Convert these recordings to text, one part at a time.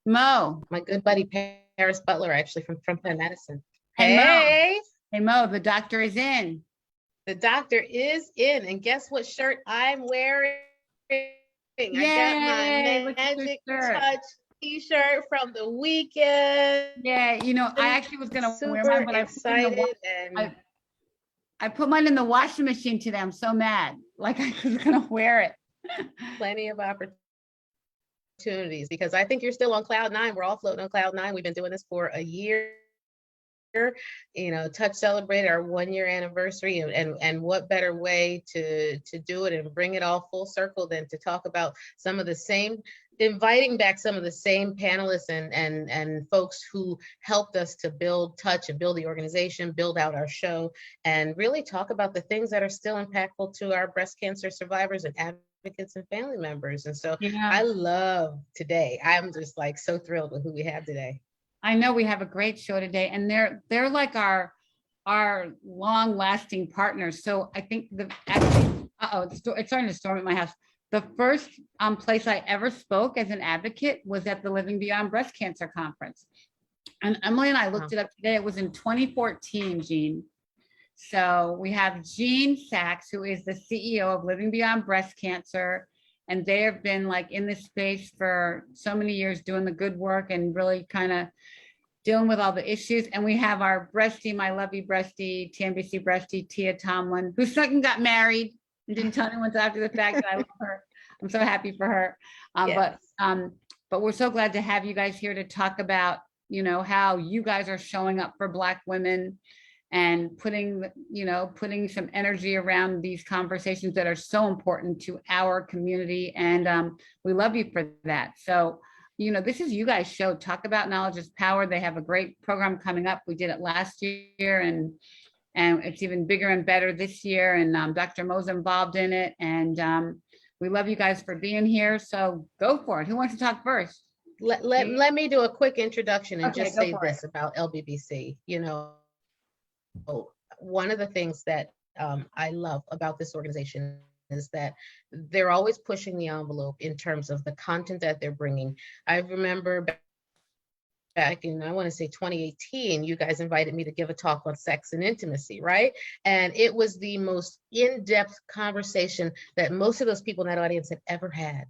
Mo. My good buddy Paris Butler, actually from Penn Medicine. Hey, Mo. Hey, Hey, Mo, the doctor is in. the doctor is in, and guess what shirt I'm wearing? I got my Yay. Look at your Magic shirt. Touch t-shirt from the weekend. Yeah, I actually was gonna wear mine, Super but excited and I put mine in the washing machine today. I'm so mad. Like I was gonna wear it. plenty of opportunities because I think you're still on cloud nine. We're all floating on cloud nine. We've been doing this for a year. Touch celebrated our 1 year anniversary, and what better way to do it and bring it all full circle than to talk about some of the same, inviting back some of the same panelists and folks who helped us to build Touch and build the organization, build out our show, and really talk about the things that are still impactful to our breast cancer survivors and advocates and family members. And so Yeah. I love today. I'm just like so thrilled with who we have today. I know we have a great show today, and they're like our long lasting partners. So I think the actually, it's starting to storm at my house. The first place I ever spoke as an advocate was at the Living Beyond Breast Cancer Conference. And Emily and I looked it up today. It was in 2014, Jean. So we have Jean Sachs, who is the CEO of Living Beyond Breast Cancer. And they have been like in this space for so many years doing the good work and really kind of dealing with all the issues. And we have our breastie, my lovey breastie, TNBC breastie, Tia Tomlin, who second got married and didn't tell anyone until after the fact. And I love her. I'm so happy for her. Yes. But we're so glad to have you guys here to talk about, how you guys are showing up for Black women and putting some energy around these conversations that are so important to our community. And we love you for that. So, this is you guys' show. Talk About Knowledge is Power. They have a great program coming up. We did it last year and it's even bigger and better this year. And Dr. Mo's involved in it. And we love you guys for being here. So go for it. Who wants to talk first? Let me do a quick introduction and Okay, just say this about LBBC. One of the things that I love about this organization is that they're always pushing the envelope in terms of the content that they're bringing. I remember back in, I want to say 2018, you guys invited me to give a talk on sex and intimacy, right? And it was the most in-depth conversation that most of those people in that audience had ever had.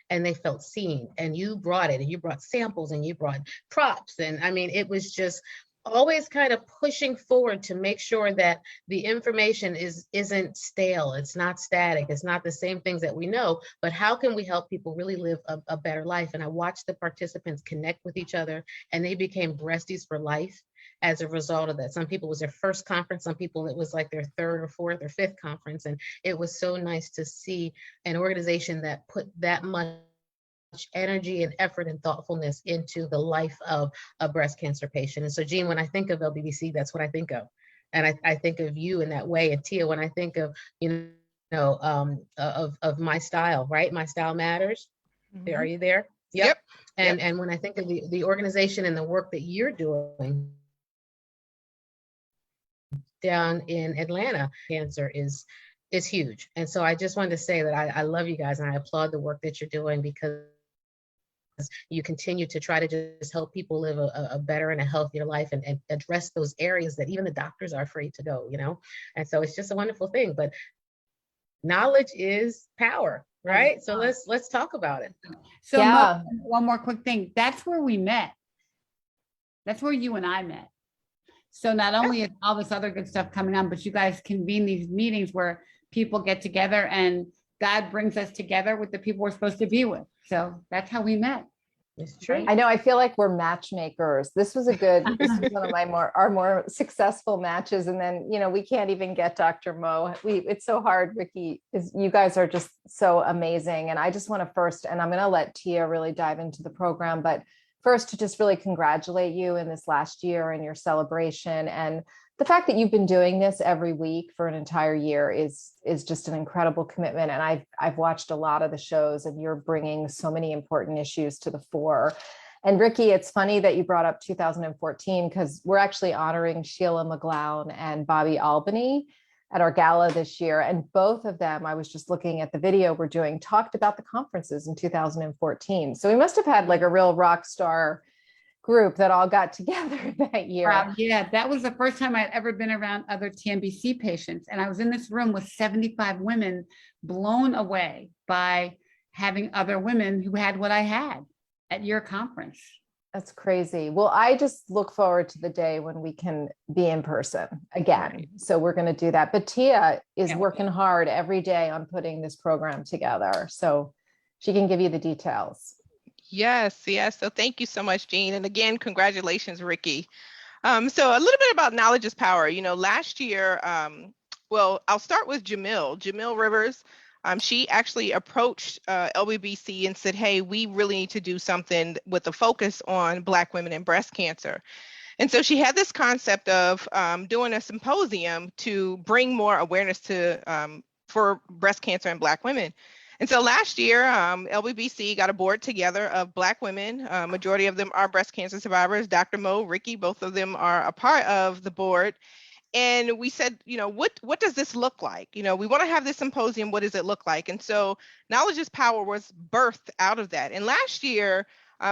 And they felt seen, and you brought it, and you brought samples, and you brought props. And I mean, it was just always kind of pushing forward to make sure that the information isn't stale, it's not static, it's not the same things that we know, but how can we help people really live a better life? And I watched the participants connect with each other, and they became breasties for life as a result of that. Some people it was their first conference, some people it was like their third or fourth or fifth conference. And it was so nice to see an organization that put that much energy and effort and thoughtfulness into the life of a breast cancer patient. And so, Jean, when I think of LBBC, that's what I think of. And I think of you in that way. And Tia, when I think of, of my style, right? My style matters. Mm-hmm. Are you there? Yep. And when I think of the organization and the work that you're doing down in Atlanta, cancer is huge. And so I just wanted to say that I love you guys and I applaud the work that you're doing, because you continue to try to just help people live a better and a healthier life and address those areas that even the doctors are afraid to go, And so it's just a wonderful thing. But knowledge is power, right? So let's talk about it. So yeah. One more quick thing. That's where we met. That's where you and I met. So not only is all this other good stuff coming on, but you guys convene these meetings where people get together and God brings us together with the people we're supposed to be with. So that's how we met. It's true. I know. I feel like we're matchmakers. This was one of our more successful matches. And then, we can't even get Dr. Mo. It's so hard, Ricky, you guys are just so amazing. And I just want to first, and I'm going to let Tia really dive into the program, but first to just really congratulate you in this last year and your celebration. And the fact that you've been doing this every week for an entire year is just an incredible commitment. And I've watched a lot of the shows, and you're bringing so many important issues to the fore. And Ricky, it's funny that you brought up 2014, because we're actually honoring Sheila McGlown and Bobby Albany at our gala this year. And both of them, I was just looking at the video we're doing, talked about the conferences in 2014. So we must have had like a real rock star group that all got together that year. Yeah, that was the first time I'd ever been around other TNBC patients. And I was in this room with 75 women, blown away by having other women who had what I had at your conference. That's crazy. Well, I just look forward to the day when we can be in person again. Right. So we're going to do that. But Tia is Yeah. working hard every day on putting this program together. So she can give you the details. Yes, yes. So thank you so much, Jean. And again, congratulations, Ricky. So a little bit about Knowledge is Power. You know, last year, well, I'll start with Jamil Rivers. She actually approached LBBC and said, hey, we really need to do something with a focus on Black women and breast cancer. And so she had this concept of doing a symposium to bring more awareness to for breast cancer in Black women. And so last year, LBBC got a board together of Black women. Majority of them are breast cancer survivors. Dr. Mo, Ricky, both of them are a part of the board. And we said, you know, what does this look like? You know, we want to have this symposium. What does it look like? And so Knowledge is Power was birthed out of that. And last year,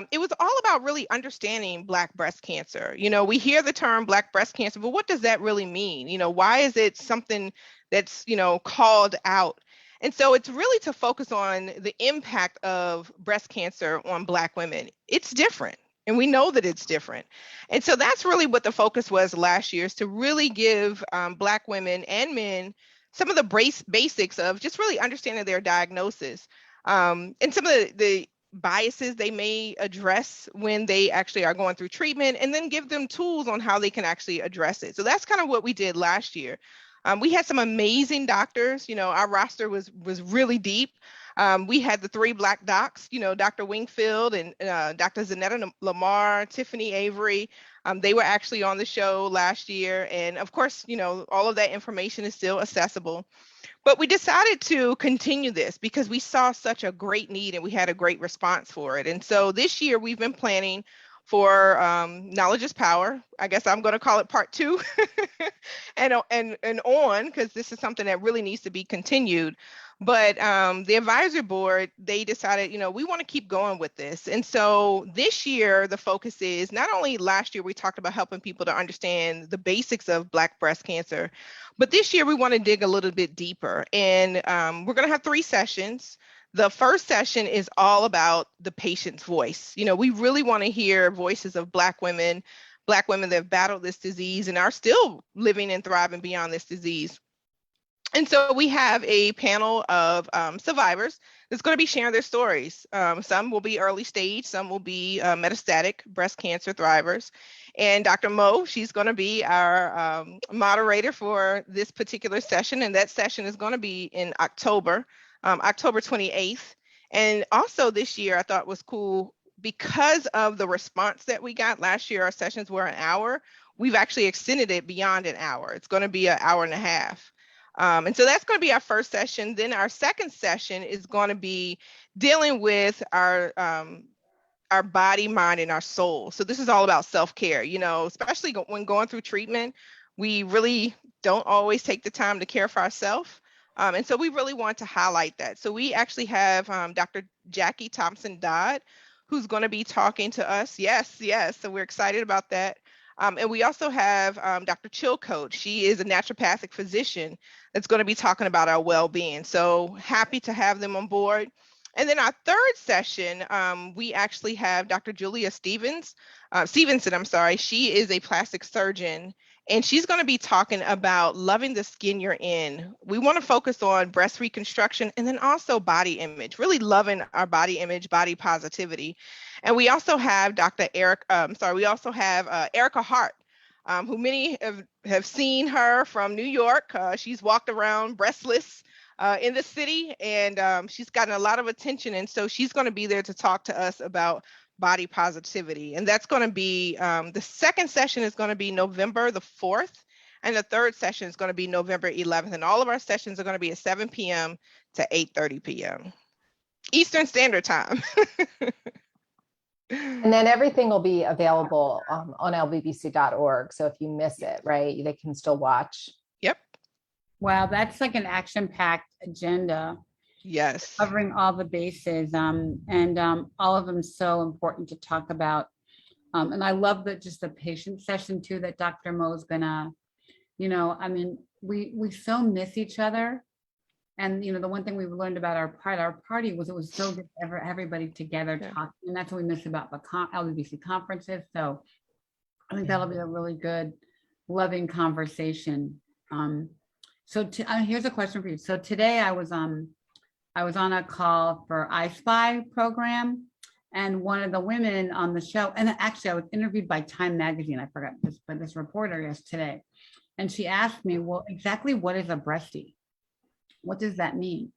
it was all about really understanding Black breast cancer. You know, we hear the term Black breast cancer, but what does that really mean? You know, why is it something that's, you know, called out? And so it's really to focus on the impact of breast cancer on Black women. It's different. And we know that it's different. And so that's really what the focus was last year, is to really give Black women and men some of the basics of just really understanding their diagnosis and some of the biases they may address when they actually are going through treatment, and then give them tools on how they can actually address it. So that's kind of what we did last year. We had some amazing doctors. You know, our roster was really deep. We had the 3 Black docs, you know, Dr. Wingfield and Dr. Zanetta Lamar, Tiffany Avery. They were actually on the show last year. And of course, you know, all of that information is still accessible. But we decided to continue this because we saw such a great need and we had a great response for it. And so this year we've been planning for Knowledge is Power. I guess I'm going to call it part 2 and on, because this is something that really needs to be continued. But the advisory board, they decided, you know, we want to keep going with this. And so this year, the focus is not only last year, we talked about helping people to understand the basics of Black breast cancer, but this year we want to dig a little bit deeper. And we're going to have 3 sessions. The first session is all about the patient's voice. You know, we really want to hear voices of Black women that have battled this disease and are still living and thriving beyond this disease. And so we have a panel of survivors that's going to be sharing their stories. Some will be early stage, some will be metastatic breast cancer thrivers. And Dr. Mo, she's going to be our moderator for this particular session. And that session is going to be in October 28th. And also this year, I thought was cool because of the response that we got last year. Our sessions were an hour. We've actually extended it beyond an hour. It's going to be an hour and a half. And so that's going to be our first session. Then our second session is going to be dealing with our body, mind, and our soul. So this is all about self-care, you know, especially when going through treatment, we really don't always take the time to care for ourselves. And so we really want to highlight that. So we actually have Dr. Jackie Thompson Dodd, who's going to be talking to us. Yes. So we're excited about that. And we also have Dr. Chilcote. She is a naturopathic physician that's going to be talking about our well-being. So happy to have them on board. And then our third session, we actually have Dr. Julia Stevenson. She is a plastic surgeon, and she's going to be talking about loving the skin you're in. We want to focus on breast reconstruction and then also body image, really loving our body image, body positivity. And we also have Erica Hart, who many have seen her from New York. She's walked around breastless in the city, and she's gotten a lot of attention. And so she's going to be there to talk to us about body positivity. And that's going to be, the second session is going to be November the 4th, and the third session is going to be November 11th. And all of our sessions are going to be at 7 p.m. to 8:30 p.m. Eastern Standard Time. And then everything will be available on lbbc.org. So if you miss it, right, they can still watch. Yep. Wow, that's like an action-packed agenda, Yes. covering all the bases, and all of them so important to talk about. And I love that just the patient session too, that Dr. Mo's gonna, I mean, we so miss each other. And the one thing we've learned about our party was it was so good to everybody together Yeah. talking, and that's what we miss about the LBBC conferences. So I think that'll be a really good, loving conversation. So here's a question for you. So today I was on a call for iSpy program, and one of the women on the show, and actually I was interviewed by Time Magazine. I forgot this, but this reporter yesterday, and she asked me, well, exactly what is a breastie? What does that mean?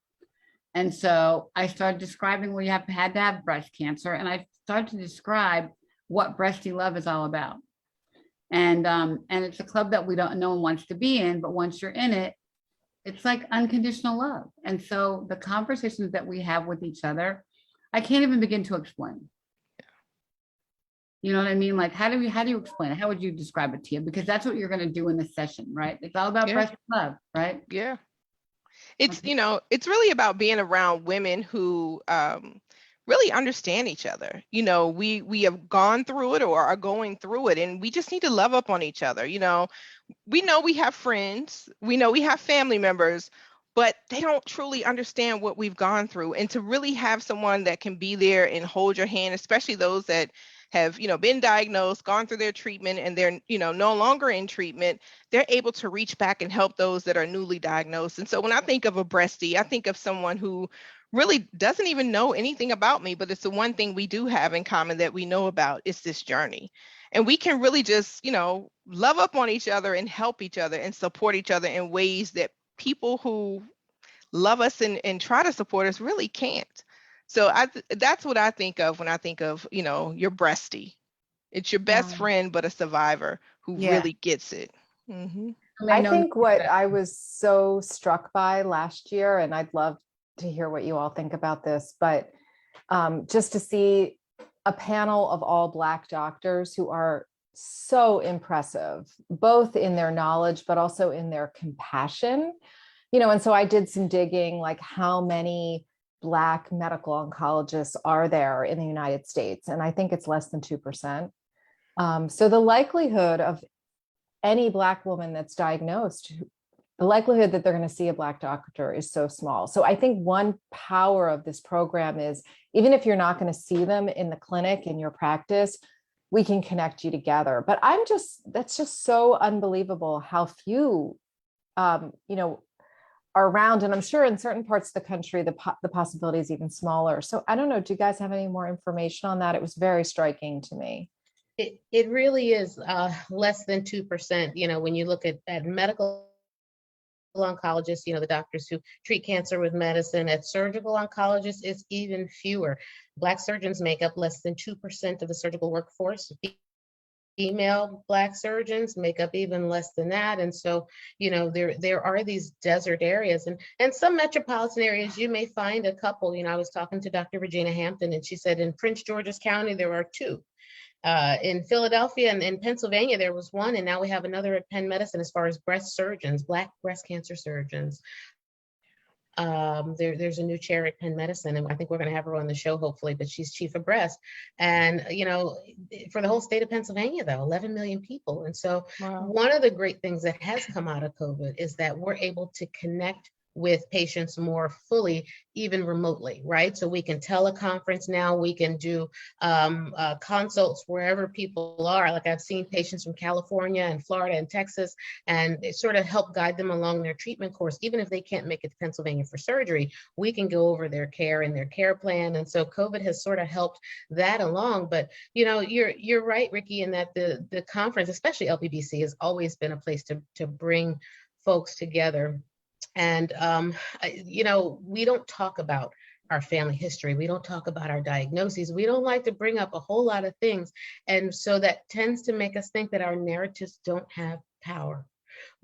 And so I started describing, well, you had to have breast cancer, and I started to describe what Breastie Love is all about. And it's a club that no one wants to be in, but once you're in it, it's like unconditional love. And so the conversations that we have with each other, I can't even begin to explain. You know what I mean? Like, how do you explain it? How would you describe it, Tia? Because that's what you're going to do in this session, right? It's all about Yeah. breast love, right? Yeah. It's, Okay. it's really about being around women who really understand each other. We have gone through it or are going through it, and we just need to love up on each other. We know we have friends, we know we have family members, but they don't truly understand what we've gone through. And to really have someone that can be there and hold your hand, especially those that have, been diagnosed, gone through their treatment, and they're, no longer in treatment, they're able to reach back and help those that are newly diagnosed. And so when I think of a breastie, I think of someone who really doesn't even know anything about me, but it's the one thing we do have in common that we know about is this journey. And we can really just, love up on each other and help each other and support each other in ways that people who love us and try to support us really can't. So that's what I think of when I think of, your breastie. It's your best Wow. friend, but a survivor who Yeah. really gets it. Mm-hmm. I think what I was so struck by last year, and I'd love to hear what you all think about this, but just to see a panel of all Black doctors who are so impressive, both in their knowledge, but also in their compassion. And so I did some digging, like how many Black medical oncologists are there in the United States? And I think it's less than 2%. So the likelihood of any Black woman that's diagnosed, the likelihood that they're going to see a Black doctor is so small. So I think one power of this program is, even if you're not going to see them in the clinic, in your practice, we can connect you together. But that's just so unbelievable how few, are around. And I'm sure in certain parts of the country, the possibility is even smaller. So I don't know, do you guys have any more information on that? It was very striking to me. It really is less than 2%. When you look at medical oncologists, the doctors who treat cancer with medicine, at surgical oncologists, it's even fewer. Black surgeons make up less than 2% of the surgical workforce. Female Black surgeons make up even less than that. And so, there are these desert areas, and some metropolitan areas, you may find a couple. I was talking to Dr. Regina Hampton, and she said in Prince George's County, there are 2. In Philadelphia and in Pennsylvania, there was 1, and now we have another at Penn Medicine as far as breast surgeons, Black breast cancer surgeons. There's a new chair at Penn Medicine, and I think we're going to have her on the show hopefully, but she's chief of breast. And for the whole state of Pennsylvania, though, 11 million people. And so One of the great things that has come out of COVID is that we're able to connect with patients more fully, even remotely, right? So we can teleconference now, we can do consults wherever people are. Like I've seen patients from California and Florida and Texas, and it sort of help guide them along their treatment course. Even if they can't make it to Pennsylvania for surgery, we can go over their care and their care plan. And so COVID has sort of helped that along. But you're right, Ricky, in that the conference, especially LBBC, has always been a place to bring folks together. And, we don't talk about our family history. We don't talk about our diagnoses. We don't like to bring up a whole lot of things. And so that tends to make us think that our narratives don't have power.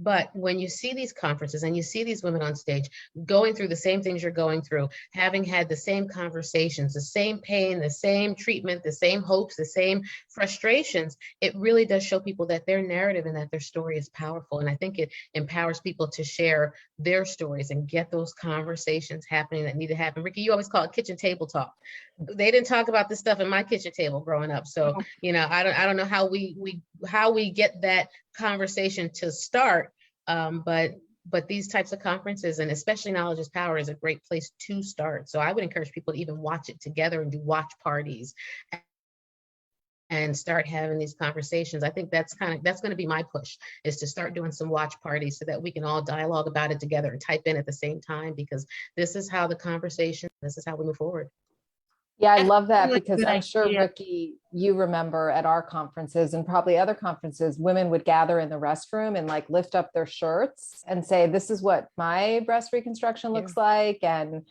But when you see these conferences and you see these women on stage going through the same things you're going through, having had the same conversations, the same pain, the same treatment, the same hopes, the same frustrations, it really does show people that their narrative and that their story is powerful. And I think it empowers people to share their stories and get those conversations happening that need to happen. Ricky, you always call it kitchen table talk. They didn't talk about this stuff in my kitchen table growing up. So, I don't know how we get that conversation to start. But these types of conferences, and especially Knowledge is Power, is a great place to start. So I would encourage people to even watch it together and do watch parties and start having these conversations. I think that's going to be my push, is to start doing some watch parties so that we can all dialogue about it together and type in at the same time, because this is how we move forward. Yeah, I That's love that, really because good I'm sure, idea. Ricky, you remember at our conferences and probably other conferences, women would gather in the restroom and like lift up their shirts and say, this is what my breast reconstruction looks like. And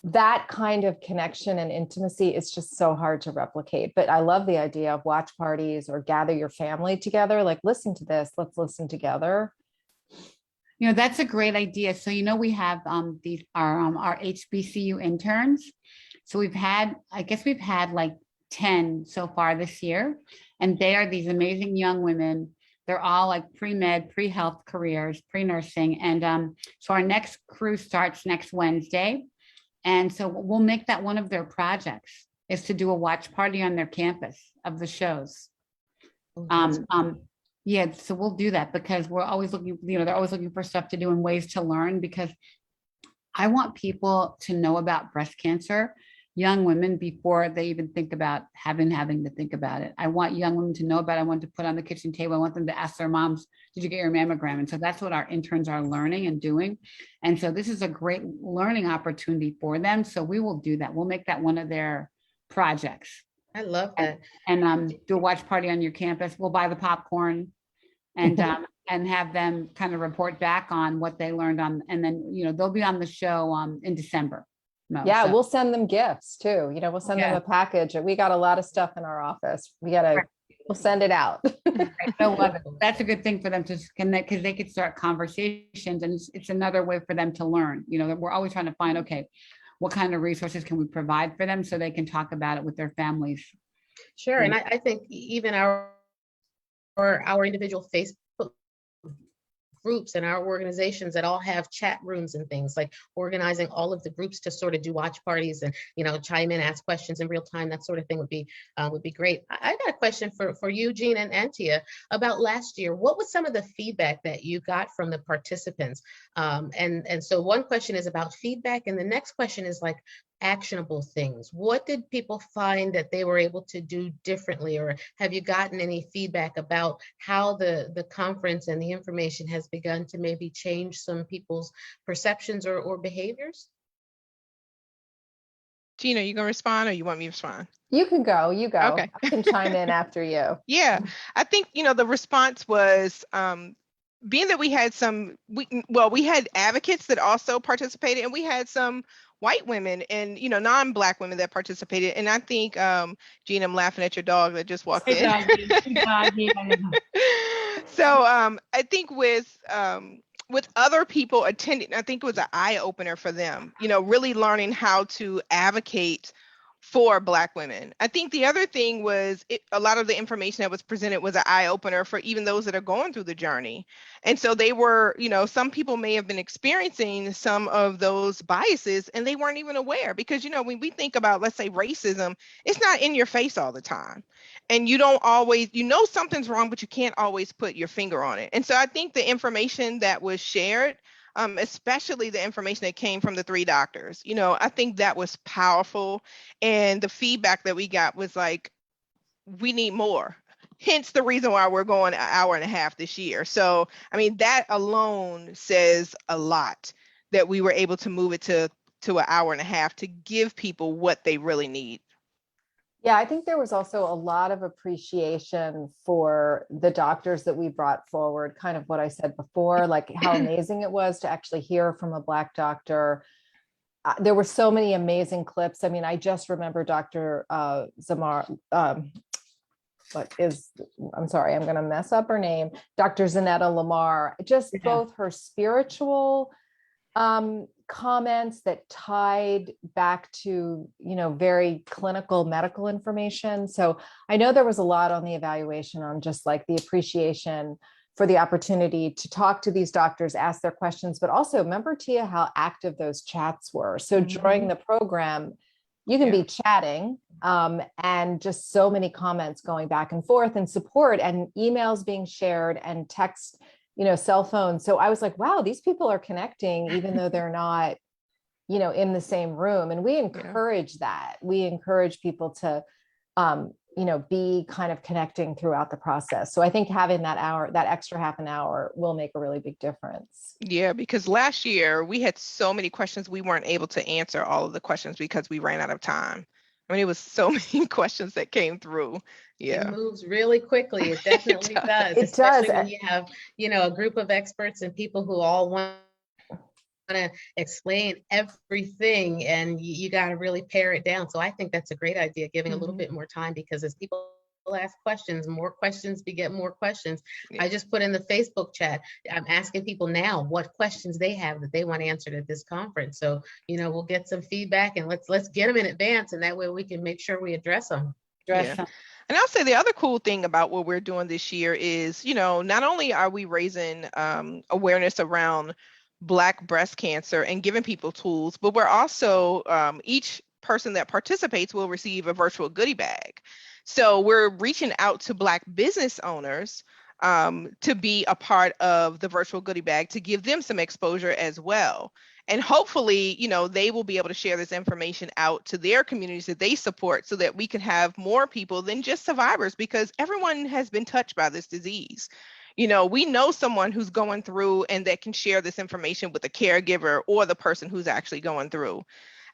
that kind of connection and intimacy is just so hard to replicate. But I love the idea of watch parties or gather your family together, like, listen to this, let's listen together. That's a great idea. So, we have our HBCU interns. So we've had like 10 so far this year, and they are these amazing young women. They're all like pre-med, pre-health careers, pre-nursing. And so our next crew starts next Wednesday. And so we'll make that one of their projects, is to do a watch party on their campus of the shows. Yeah, so we'll do that, because we're always looking, they're always looking for stuff to do and ways to learn, because I want people to know about breast cancer, young women, before they even think about having to think about it. I want young women to know about it. I want to put on the kitchen table. I want them to ask their moms, did you get your mammogram? And so that's what our interns are learning and doing. And so this is a great learning opportunity for them. So we will do that. We'll make that one of their projects. I love that. And do a watch party on your campus. We'll buy the popcorn and have them kind of report back on what they learned on, and then, they'll be on the show in December. Yeah, we'll send them gifts too. We'll send them a package. We got a lot of stuff in our office. We'll send it out. That's a good thing for them to connect, because they could start conversations, and it's another way for them to learn. We're always trying to find, okay, what kind of resources can we provide for them so they can talk about it with their families. Sure. And I think even our individual Facebook groups and our organizations that all have chat rooms and things, like organizing all of the groups to sort of do watch parties and chime in, ask questions in real time, that sort of thing would be great. I got a question for you, Jean and Tia, about last year. What was some of the feedback that you got from the participants? And so one question is about feedback, and the next question is like actionable things. What did people find that they were able to do differently, or have you gotten any feedback about how the conference and the information has begun to maybe change some people's perceptions or behaviors? Gina, you gonna respond, or you want me to respond? You can go. You go. Okay. I can chime in after you. Yeah, I think the response was being that we had we had advocates that also participated, and we had some white women and non-Black women that participated. And I think Gina, I'm laughing at your dog that just walked in. So I think with other people attending, I think it was an eye-opener for them, really learning how to advocate for Black women. I think the other thing was a lot of the information that was presented was an eye-opener for even those that are going through the journey. And so they were, some people may have been experiencing some of those biases and they weren't even aware, because, when we think about, let's say, racism, it's not in your face all the time. And you don't always, something's wrong, but you can't always put your finger on it. And so I think the information that was shared, especially the information that came from the 3 doctors, I think that was powerful. And the feedback that we got was like, we need more. Hence the reason why we're going an hour and a half this year. So, I mean, that alone says a lot, that we were able to move it to an hour and a half to give people what they really need. Yeah, I think there was also a lot of appreciation for the doctors that we brought forward, kind of what I said before, like how amazing it was to actually hear from a Black doctor. There were so many amazing clips. I mean, I just remember Dr. Zamar, I'm sorry, I'm going to mess up her name, Dr. Zanetta Lamar, just Yeah. both her spiritual comments that tied back to, very clinical medical information. So I know there was a lot on the evaluation on just like the appreciation for the opportunity to talk to these doctors, ask their questions, but also remember, Tia, how active those chats were. So during the program, you can be chatting and just so many comments going back and forth and support and emails being shared and text, cell phones. So I was like, wow, these people are connecting, even though they're not, in the same room. And we encourage that. We encourage people to, be kind of connecting throughout the process. So I think having that hour, that extra half an hour will make a really big difference. Yeah, because last year we had so many questions, we weren't able to answer all of the questions because we ran out of time. I mean, it was so many questions that came through. It moves really quickly. It definitely does. It Especially does. when you have, a group of experts and people who all want to explain everything, and you got to really pare it down. So I think that's a great idea, giving a little bit more time, because as people ask questions, more questions beget more questions. Yeah. I just put in the Facebook chat, I'm asking people now what questions they have that they want answered at this conference. So, we'll get some feedback, and let's get them in advance, and that way we can make sure we address them. And I'll say the other cool thing about what we're doing this year is, not only are we raising awareness around Black breast cancer and giving people tools, but we're also, each person that participates will receive a virtual goodie bag. So we're reaching out to Black business owners to be a part of the virtual goodie bag, to give them some exposure as well. And hopefully, they will be able to share this information out to their communities that they support, so that we can have more people than just survivors, because everyone has been touched by this disease. We know someone who's going through and that can share this information with a caregiver or the person who's actually going through.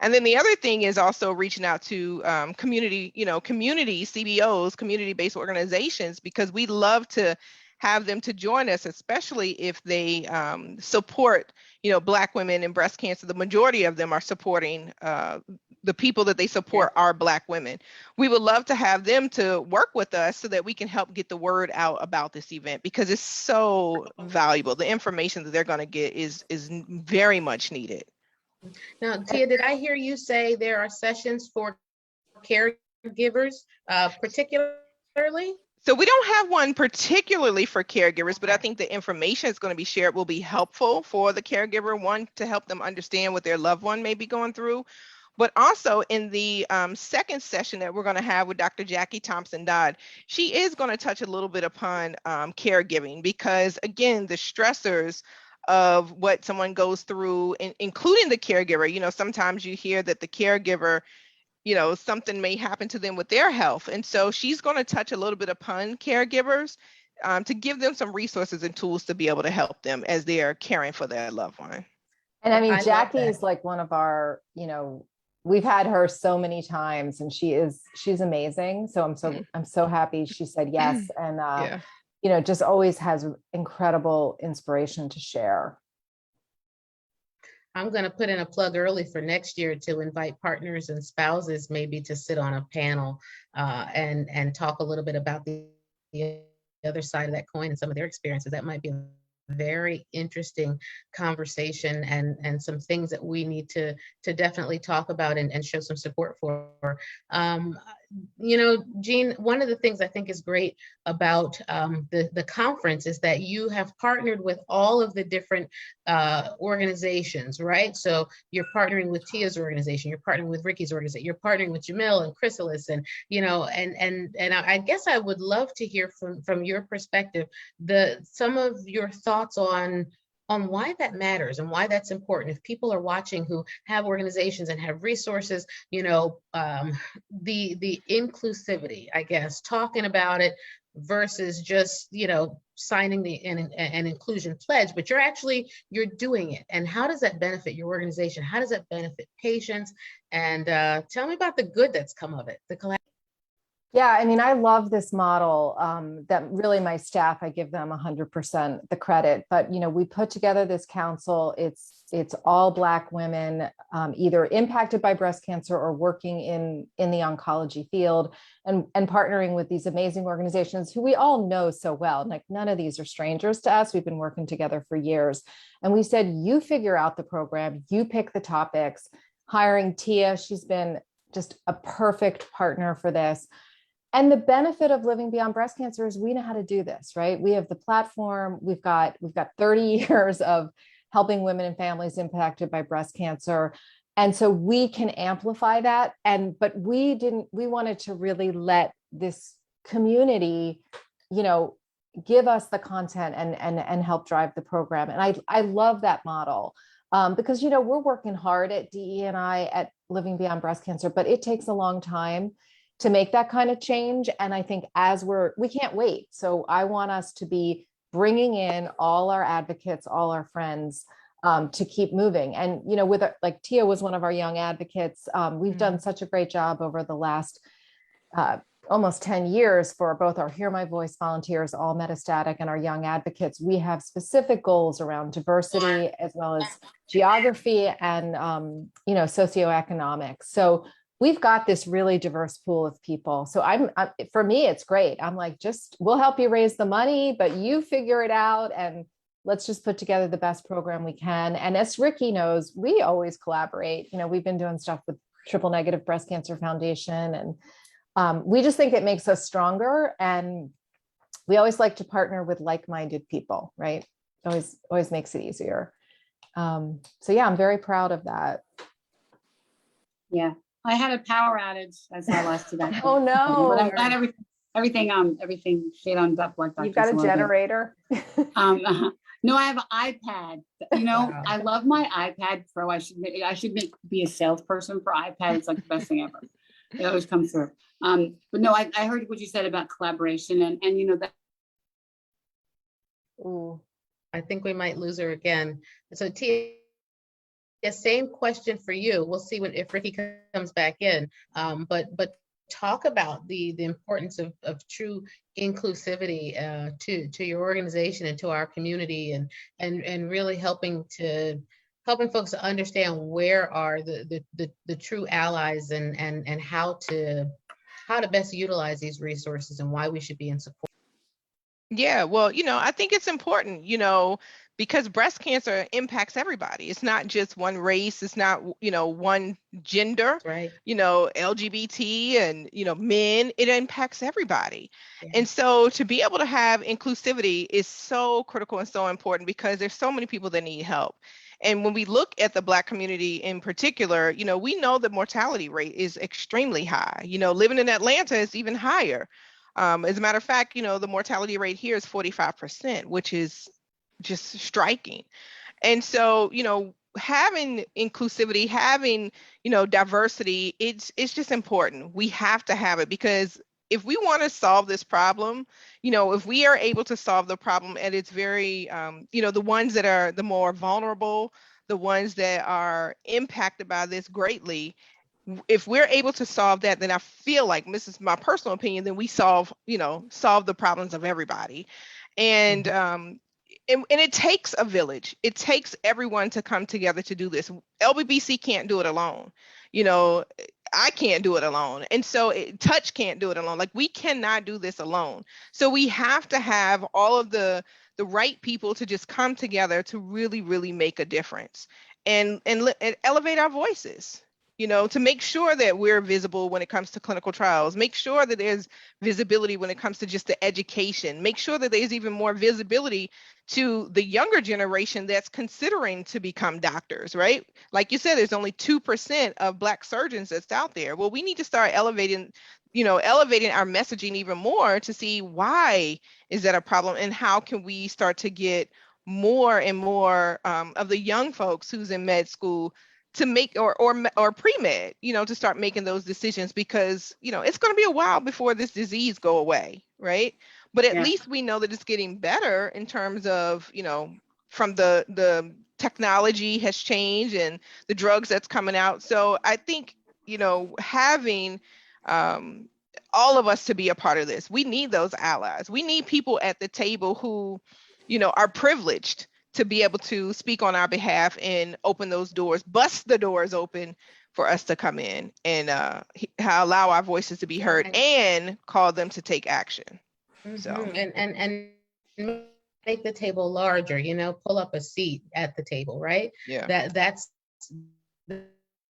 And then the other thing is also reaching out to community CBOs, community-based organizations, because we love to have them to join us, especially if they support, Black women in breast cancer. The majority of them are supporting the people that they support are Black women. We would love to have them to work with us so that we can help get the word out about this event, because it's so valuable. The information that they're going to get is very much needed. Now, Tia, did I hear you say there are sessions for caregivers particularly? So we don't have one particularly for caregivers, but I think the information that's going to be shared will be helpful for the caregiver, one, to help them understand what their loved one may be going through. But also in the second session that we're going to have with Dr. Jackie Thompson Dodd, she is going to touch a little bit upon caregiving, because again, the stressors of what someone goes through, including the caregiver, sometimes you hear that the caregiver, something may happen to them with their health. And so she's going to touch a little bit upon caregivers to give them some resources and tools to be able to help them as they are caring for their loved one. And I mean, Jackie is like one of our, we've had her so many times, and she's amazing. So I'm so happy she said yes. And, just always has incredible inspiration to share. I'm going to put in a plug early for next year to invite partners and spouses maybe to sit on a panel and talk a little bit about the other side of that coin and some of their experiences. That might be a very interesting conversation, and some things that we need to definitely talk about and show some support for. Jean, one of the things I think is great about the conference is that you have partnered with all of the different organizations, right? So you're partnering with Tia's organization, you're partnering with Ricky's organization, you're partnering with Jamil and Chrysalis, and and I guess I would love to hear from your perspective some of your thoughts on why that matters and why that's important. If people are watching who have organizations and have resources, the inclusivity, I guess, talking about it versus just, signing an inclusion pledge, but you're doing it. And how does that benefit your organization? How does that benefit patients? And tell me about the good that's come of it, Yeah, I mean, I love this model, that really my staff, I give them 100% the credit, but we put together this council. It's all Black women, either impacted by breast cancer or working in the oncology field, and partnering with these amazing organizations who we all know so well. Like, none of these are strangers to us. We've been working together for years. And we said, you figure out the program, you pick the topics. Hiring Tia, she's been just a perfect partner for this. And the benefit of Living Beyond Breast Cancer is we know how to do this, right? We have the platform. We've got 30 years of helping women and families impacted by breast cancer. And so we can amplify that. But we wanted to really let this community, give us the content and help drive the program. And I love that model. Because we're working hard at DE&I at Living Beyond Breast Cancer, but it takes a long time to make that kind of change. And I think we can't wait. So I want us to be bringing in all our advocates, all our friends, to keep moving. And, with like Tia was one of our young advocates. We've done such a great job over the last almost 10 years for both our Hear My Voice volunteers, all metastatic, and our young advocates. We have specific goals around diversity as well as geography and, socioeconomics. So we've got this really diverse pool of people. So for me, it's great. I'm like, we'll help you raise the money, but you figure it out, and let's just put together the best program we can. And as Ricky knows, we always collaborate. We've been doing stuff with Triple Negative Breast Cancer Foundation, and we just think it makes us stronger. And we always like to partner with like-minded people, right? Always makes it easier. So yeah, I'm very proud of that. Yeah. I had a power outage. I saw last event. Oh no! But I'm glad everything stayed on up like that. You've got a generator. No, I have an iPad. Wow. I love my iPad Pro. I should be a salesperson for iPad. It's like the best thing ever. It always comes through. But no, I heard what you said about collaboration, and that. Ooh, I think we might lose her again. So Tia, same question for you. We'll see if Ricky comes back in. But talk about the importance of true inclusivity to your organization and to our community, and really helping folks to understand where are the true allies, and how to best utilize these resources, and why we should be in support. Yeah, well, I think it's important, because breast cancer impacts everybody. It's not just one race. It's not, one gender, Right. LGBT and, men. It impacts everybody. Yeah. And so to be able to have inclusivity is so critical and so important, because there's so many people that need help. And when we look at the Black community in particular, we know the mortality rate is extremely high. Living in Atlanta is even higher. As a matter of fact, the mortality rate here is 45%, which is just striking. And so, having inclusivity, having, diversity, it's just important. We have to have it, because if we want to solve this problem, if we are able to solve the problem at its very, the ones that are the more vulnerable, the ones that are impacted by this greatly, if we're able to solve that, then I feel like, this is my personal opinion, then we solve the problems of everybody. And, and it takes a village. It takes everyone to come together to do this. LBBC can't do it alone. I can't do it alone. And so Touch can't do it alone. Like, we cannot do this alone. So we have to have all of the right people to just come together to really, really make a difference, and elevate our voices. To make sure that we're visible when it comes to clinical trials, make sure that there's visibility when it comes to just the education, make sure that there's even more visibility to the younger generation that's considering to become doctors, right? Like you said, there's only 2% of Black surgeons that's out there. Well, we need to start elevating our messaging even more to see why is that a problem, and how can we start to get more and more of the young folks who's in med school to make, or pre-med, to start making those decisions, because, it's going to be a while before this disease go away, right? But at least we know that it's getting better in terms of, from the technology has changed and the drugs that's coming out. So I think, having all of us to be a part of this. We need those allies. We need people at the table who, are privileged to be able to speak on our behalf and open those doors, bust the doors open for us to come in and allow our voices to be heard and call them to take action. So and make the table larger, pull up a seat at the table, right? Yeah.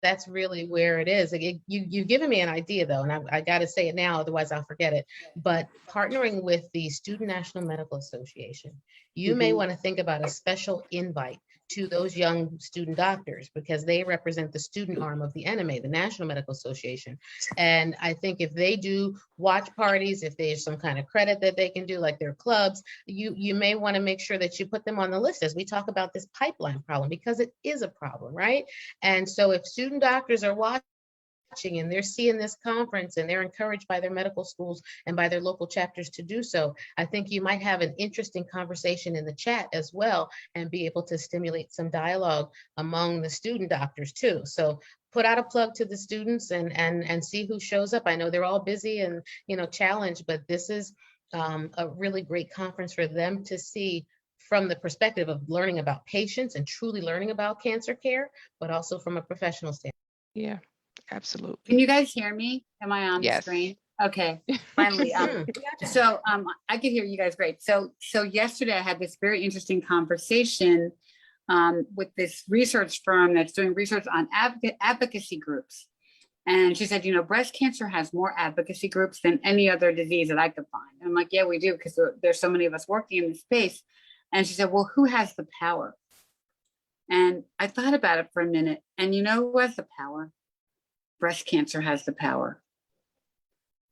That's really where it is. You've given me an idea though, and I got to say it now, otherwise I'll forget it. But partnering with the Student National Medical Association, you may want to think about a special invite to those young student doctors, because they represent the student arm of the NMA, the National Medical Association. And I think if they do watch parties, if there's some kind of credit that they can do, like their clubs, you may want to make sure that you put them on the list as we talk about this pipeline problem, because it is a problem, right? And so if student doctors are watching and they're seeing this conference and they're encouraged by their medical schools and by their local chapters to do so, I think you might have an interesting conversation in the chat as well and be able to stimulate some dialogue among the student doctors too. So put out a plug to the students and see who shows up. I know they're all busy and challenged, but this is a really great conference for them to see from the perspective of learning about patients and truly learning about cancer care, but also from a professional standpoint. Yeah. Absolutely. Can you guys hear me? Am I on the Yes. screen? Okay, finally. So I can hear you guys great. So yesterday I had this very interesting conversation with this research firm that's doing research on advocacy groups. And she said, breast cancer has more advocacy groups than any other disease that I could find. And I'm like, yeah, we do, because there's so many of us working in this space. And she said, well, who has the power? And I thought about it for a minute. And who has the power? Breast cancer has the power,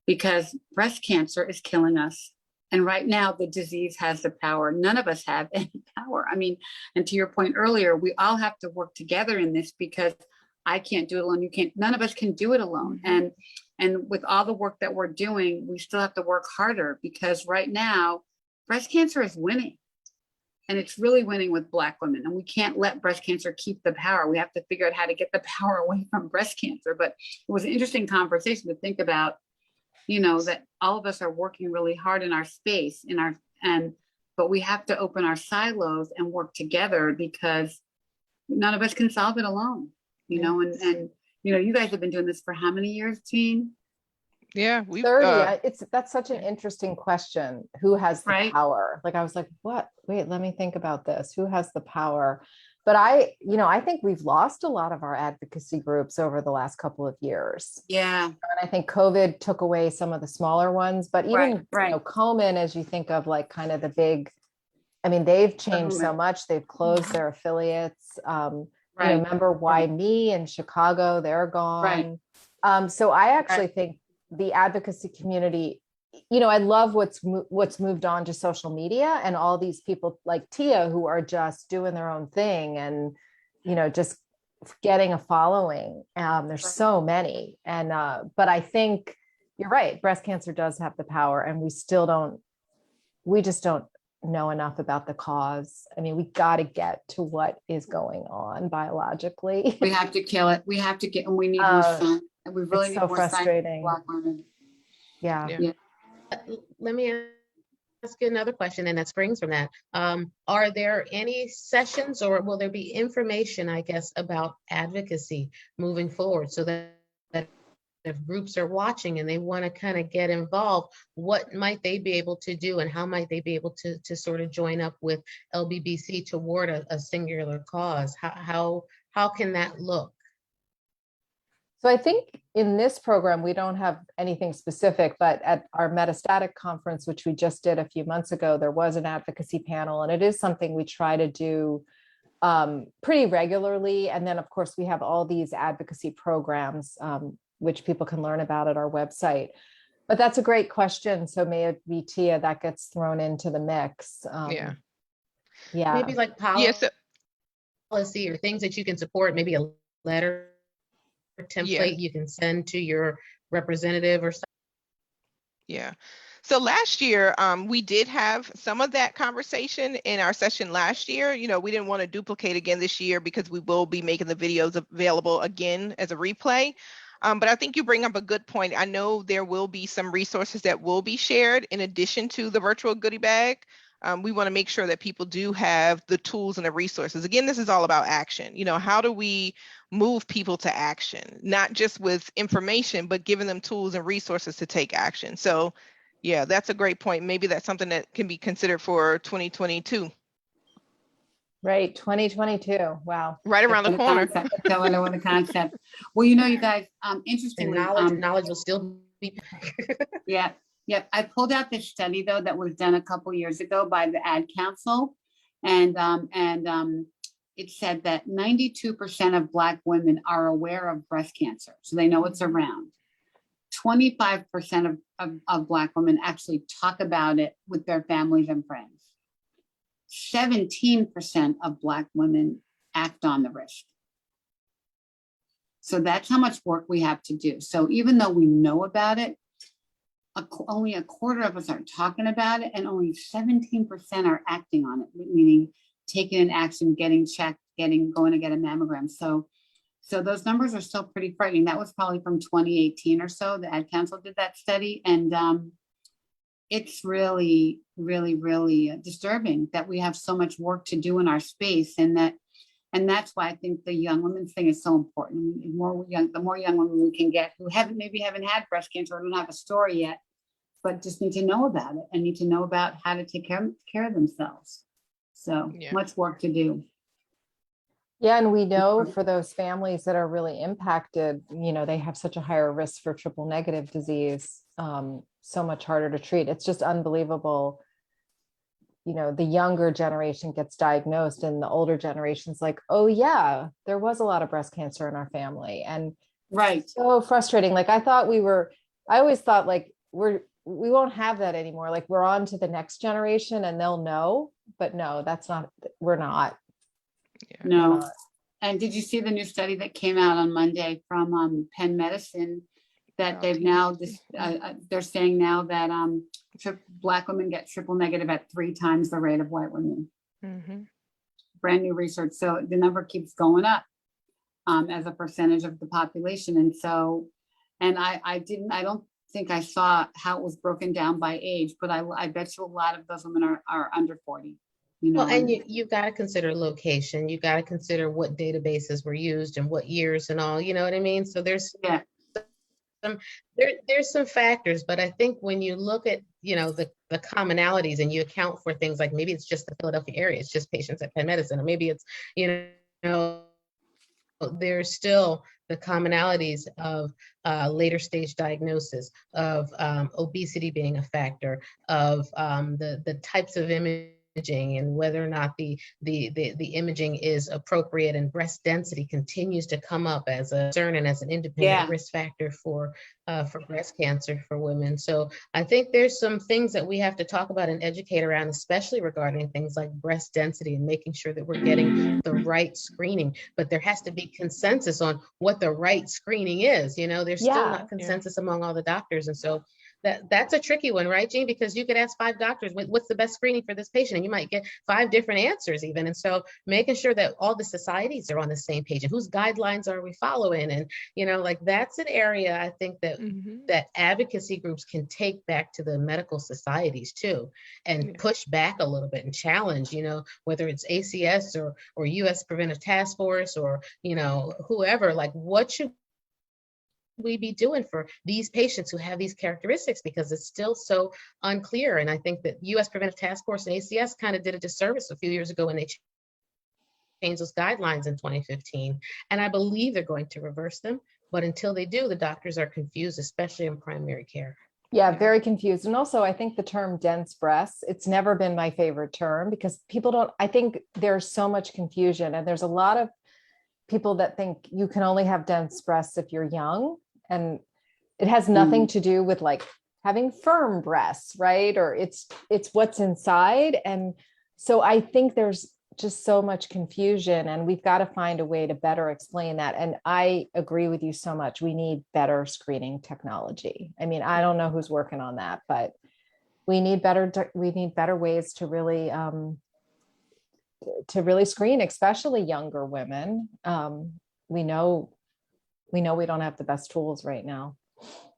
because breast cancer is killing us. And right now the disease has the power. None of us have any power. I mean, and to your point earlier, we all have to work together in this, because I can't do it alone. You can't, none of us can do it alone. And with all the work that we're doing, we still have to work harder, because right now breast cancer is winning. And it's really winning with Black women. And we can't let breast cancer keep the power. We have to figure out how to get the power away from breast cancer. But it was an interesting conversation to think about, that all of us are working really hard in our space, but we have to open our silos and work together, because none of us can solve it alone, and you guys have been doing this for how many years, Jean? Yeah, we 30. That's such an interesting question. Who has the Right. power? Like, I was like, what? Wait, let me think about this. Who has the power? But I think we've lost a lot of our advocacy groups over the last couple of years. Yeah. And I think COVID took away some of the smaller ones, but even, Right. Komen, as you think of like kind of the big, I mean, they've changed so Komen. much. They've closed their affiliates. Right. Remember Why Me in Chicago, they're gone. So I actually think the advocacy community, I love what's moved on to social media, and all these people like Tia who are just doing their own thing and, just getting a following. There's so many. And, but I think you're right. Breast cancer does have the power, and we just don't know enough about the cause. I mean, we got to get to what is going on biologically. We have to kill it. We have to get, and we need more science. And we really it's need so more frustrating. Black women. Yeah. Let me ask you another question, and that springs from that. Are there any sessions, or will there be information, I guess, about advocacy moving forward, so that if groups are watching and they want to kind of get involved, what might they be able to do, and how might they be able to sort of join up with LBBC toward a singular cause? How can that look? So I think in this program, we don't have anything specific, but at our metastatic conference, which we just did a few months ago, there was an advocacy panel, and it is something we try to do pretty regularly. And then of course we have all these advocacy programs, which people can learn about at our website. But that's a great question. So may it be Tia that gets thrown into the mix. Yeah. Maybe like policy, Yes. policy or things that you can support, maybe a letter template you can send to your representative or something. Yeah. So last year, we did have some of that conversation in our session last year. We didn't want to duplicate again this year, because we will be making the videos available again as a replay. But I think you bring up a good point. I know there will be some resources that will be shared in addition to the virtual goodie bag. We want to make sure that people do have the tools and the resources. Again, this is all about action. How do we move people to action, not just with information, but giving them tools and resources to take action. So yeah, that's a great point. Maybe that's something that can be considered for 2022. Right, 2022. Wow. Right around the What a corner. concept. What a concept. Well, you guys, And interestingly, knowledge will still be. yeah, yeah. I pulled out this study though that was done a couple years ago by the Ad Council, and it said that 92% of Black women are aware of breast cancer, so they know it's around. 25% of Black women actually talk about it with their families and friends. 17% of Black women act on the risk. So that's how much work we have to do. So even though we know about it, only a quarter of us are talking about it, and only 17% are acting on it, meaning taking an action, getting checked, going to get a mammogram. So those numbers are still pretty frightening. That was probably from 2018 or so. The Ad Council did that study, and it's really, really, really disturbing that we have so much work to do in our space, and that's why I think the young women's thing is so important. The more young women we can get who haven't had breast cancer or don't have a story yet, but just need to know about it and need to know about how to take care of themselves. So much work to do. Yeah, and we know for those families that are really impacted, they have such a higher risk for triple negative disease, so much harder to treat. It's just unbelievable. The younger generation gets diagnosed and the older generation's like, oh yeah, there was a lot of breast cancer in our family. And right. So frustrating. Like I always thought like we won't have that anymore. Like we're on to the next generation and they'll know, but no, we're not. Yeah. No. And did you see the new study that came out on Monday from Penn Medicine that they've now, they're saying now that Black women get triple negative at 3 times the rate of white women. Mm-hmm. Brand new research. So the number keeps going up as a percentage of the population. And so, and I don't think I saw how it was broken down by age, but I bet you a lot of those women are under 40. Well, and you've got to consider location. You got to consider what databases were used and what years and all, you know what I mean? So there's some factors, but I think when you look at, the commonalities and you account for things like maybe it's just the Philadelphia area, it's just patients at Penn Medicine, or maybe it's, there's still the commonalities of later stage diagnosis, of obesity being a factor, of the types of imaging and whether or not the imaging is appropriate, and breast density continues to come up as a concern and as an independent risk factor for breast cancer for women. So I think there's some things that we have to talk about and educate around, especially regarding things like breast density and making sure that we're getting the right screening. But there has to be consensus on what the right screening is. There's still not consensus among all the doctors. And so that's a tricky one, right, Jean? Because you could ask 5 doctors, what's the best screening for this patient? And you might get 5 different answers even. And so making sure that all the societies are on the same page and whose guidelines are we following? And, that's an area I think that that advocacy groups can take back to the medical societies too, and push back a little bit and challenge, whether it's ACS or US Preventive Task Force or, whoever, like what should we be doing for these patients who have these characteristics, because it's still so unclear. And I think that US Preventive Task Force and ACS kind of did a disservice a few years ago when they changed those guidelines in 2015. And I believe they're going to reverse them. But until they do, the doctors are confused, especially in primary care. Yeah, very confused. And also, I think the term dense breasts, it's never been my favorite term because I think there's so much confusion, and there's a lot of people that think you can only have dense breasts if you're young. And it has nothing to do with like having firm breasts, right? Or it's what's inside. And so I think there's just so much confusion, and we've got to find a way to better explain that. And I agree with you so much. We need better screening technology. I mean, I don't know who's working on that, but we need better ways to really screen, especially younger women. We know we know we don't have the best tools right now.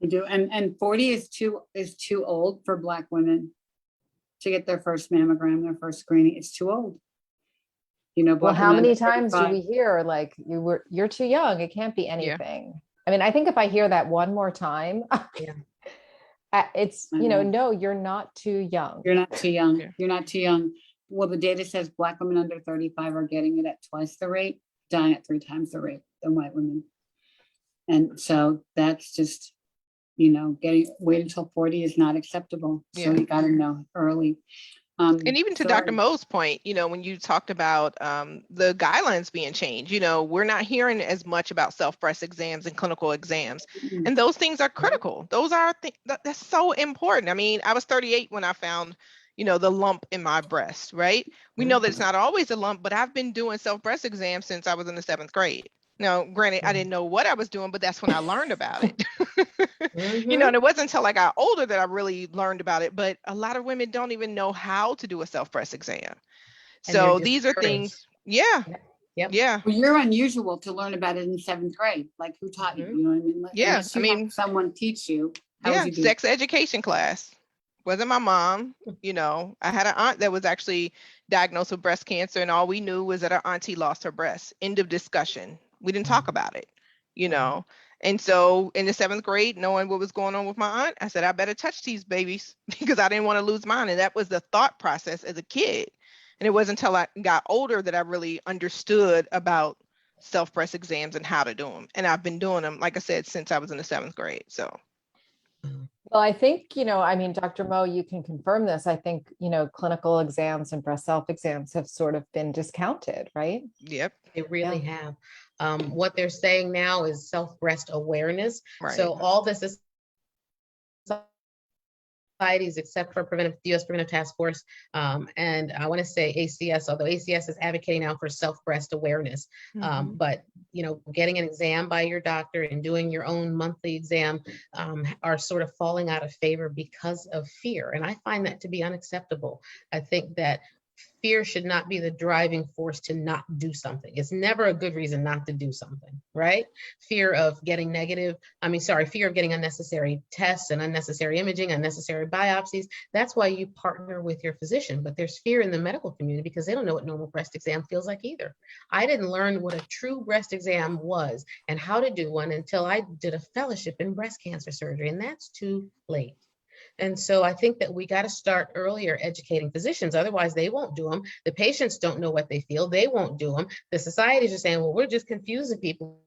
You do, and 40 is too old for Black women to get their first mammogram, their first screening. It's too old. You know, Well, Black how women many under times do 35. we hear like you're too young, it can't be anything? I mean, I think if I hear that one more time, Yeah. it's, I you know, know. no, you're not too young. You're not too young. Yeah. You're not too young. Well, the data says Black women under 35 are getting it at twice the rate, dying at 3 times the rate than white women. And so that's just, you know, wait until 40 is not acceptable. So Yeah. you got to know early. And even to Dr. Sorry. Mo's point, you know, when you talked about the guidelines being changed, you know, we're not hearing as much about self-breast exams and clinical exams. Mm-mm. And those things are critical. Those are that's so important. I mean, I was 38 when I found, you know, the lump in my breast, right? We know that it's not always a lump, but I've been doing self-breast exams since I was in the 7th grade. Now, granted, I didn't know what I was doing, but that's when I learned about it. You know, and it wasn't until I got older that I really learned about it. But a lot of women don't even know how to do a self-breast exam. And So they're these are discouraged. things, yeah, Yep. yeah, Well, you're unusual to learn about it in 7th grade. Like, who taught you? Mhm. You know what I mean? Like, Yeah, unless I you have mean- someone teach you. How yeah, would you do it? sex education class. Wasn't my mom, you know, I had an aunt that was actually diagnosed with breast cancer, and all we knew was that her auntie lost her breast. End of discussion. We didn't talk about it, you know. And so in the 7th grade, knowing what was going on with my aunt, I said, I better touch these babies because I didn't want to lose mine. And that was the thought process as a kid. And it wasn't until I got older that I really understood about self-breast exams and how to do them. And I've been doing them, like I said, since I was in the 7th grade. So Well, I think, you know, I mean, Dr. Mo, you can confirm this. I think, you know, clinical exams and breast self exams have sort of been discounted, right? yep, They really have. What they're saying now is self-breast awareness. right. So all this is societies except for U.S. Preventive Task Force, and I want to say ACS, although ACS is advocating now for self-breast awareness. Mhm. But you know, getting an exam by your doctor and doing your own monthly exam are sort of falling out of favor because of fear, and I find that to be unacceptable. I think that fear should not be the driving force to not do something. It's never a good reason not to do something, right? Fear of getting fear of getting unnecessary tests and unnecessary imaging, unnecessary biopsies. That's why you partner with your physician. But there's fear in the medical community because they don't know what normal breast exam feels like either. I didn't learn what a true breast exam was and how to do one until I did a fellowship in breast cancer surgery, and that's too late. And so I think that we got to start earlier educating physicians. Otherwise, they won't do them. The patients don't know what they feel. They won't do them. The societies are saying, well, we're just confusing people.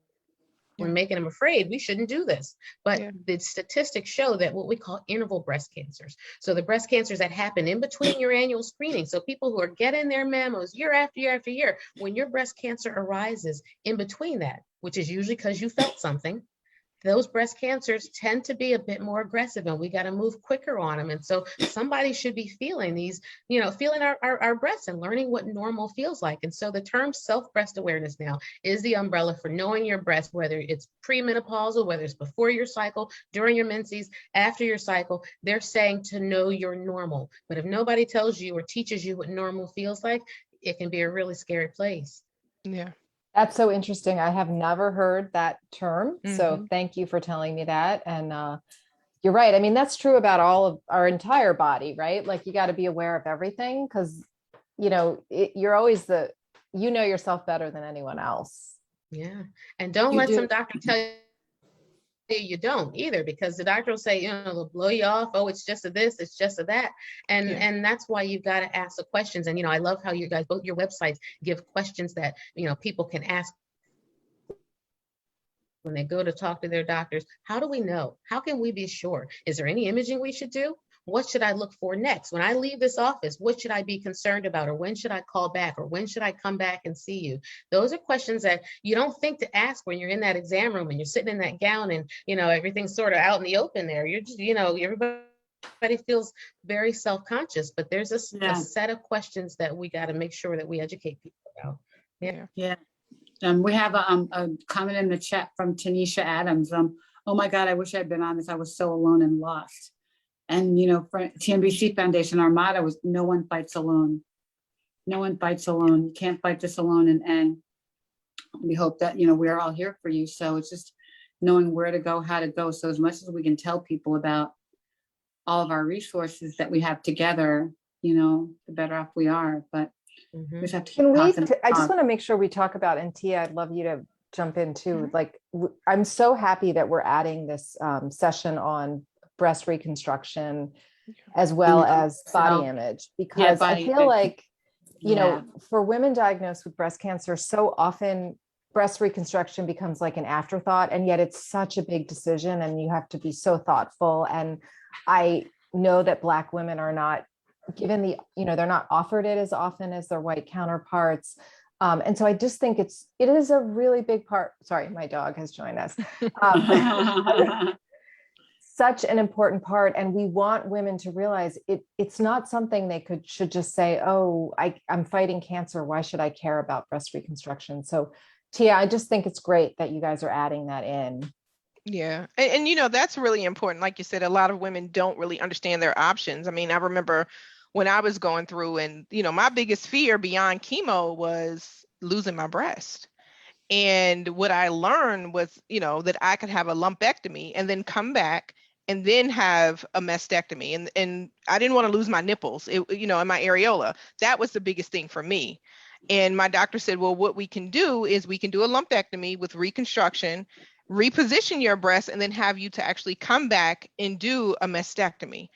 We're making them afraid. We shouldn't do this. But Yeah. the statistics show that what we call interval breast cancers. So the breast cancers that happen in between your annual screening. So people who are getting their mammos year after year after year, when your breast cancer arises in between that, which is usually because you felt something, those breast cancers tend to be a bit more aggressive and we got to move quicker on them. And so somebody should be feeling these, you know, feeling our breasts and learning what normal feels like. And so the term self-breast awareness now is the umbrella for knowing your breast, whether it's premenopausal, whether it's before your cycle, during your menses, after your cycle. They're saying to know your normal. But if nobody tells you or teaches you what normal feels like, it can be a really scary place. Yeah. That's so interesting. I have never heard that term. So Mhm. thank you for telling me that. And you're right. I mean, that's true about all of our entire body, right? Like you got to be aware of everything because, you know, you're always you know yourself better than anyone else. Yeah. And don't You let some do. doctor tell you don't either, because the doctor will say, you know, they'll blow you off. Oh, it's just a this, it's just a that. And Yeah. and that's why you've got to ask the questions. And, you know, I love how you guys, both your websites give questions that, you know, people can ask when they go to talk to their doctors. How do we know? How can we be sure? Is there any imaging we should do? What should I look for next? When I leave this office, what should I be concerned about? Or when should I call back? Or when should I come back and see you? Those are questions that you don't think to ask when you're in that exam room and you're sitting in that gown and, you know, everything's sort of out in the open there. You're just, you know, everybody feels very self-conscious, but there's a Yeah. set of questions that we got to make sure that we educate people about. Yeah. We have a comment in the chat from Tanisha Adams. Oh my God, I wish I'd been on this. I was so alone and lost. And, you know, for TNBC Foundation, our motto was no one fights alone. No one fights alone. You can't fight this alone. And we hope that, you know, we're all here for you. So it's just, knowing where to go, how to go. So as much as we can tell people about all of our resources that we have together, the better off we are, but we Mhm. just have to. Can keep we, constant I just talk. want to make sure we talk about, and Tia, I'd love you to jump in too. Mhm. Like, I'm so happy that we're adding this session on breast reconstruction as well as body So, image, because I body feel image. like, Yeah. for women diagnosed with breast cancer, so often breast reconstruction becomes like an afterthought, and yet it's such a big decision and you have to be so thoughtful. And I know that Black women are not given they're not offered it as often as their white counterparts. And so I just think it is a really big part. Sorry, my dog has joined us. Such an important part, and we want women to realize it's not something they should just say, oh, I'm fighting cancer, why should I care about breast reconstruction? So Tia, I just think it's great that you guys are adding that in. Yeah. And that's really important. Like you said, a lot of women don't really understand their options. I mean, I remember when I was going through, and my biggest fear beyond chemo was losing my breast. And what I learned was, that I could have a lumpectomy and then come back and then have a mastectomy. And I didn't want to lose my nipples, and my areola. That was the biggest thing for me. And my doctor said, well, what we can do is we can do a lumpectomy with reconstruction, reposition your breast, and then have you to actually come back and do a mastectomy.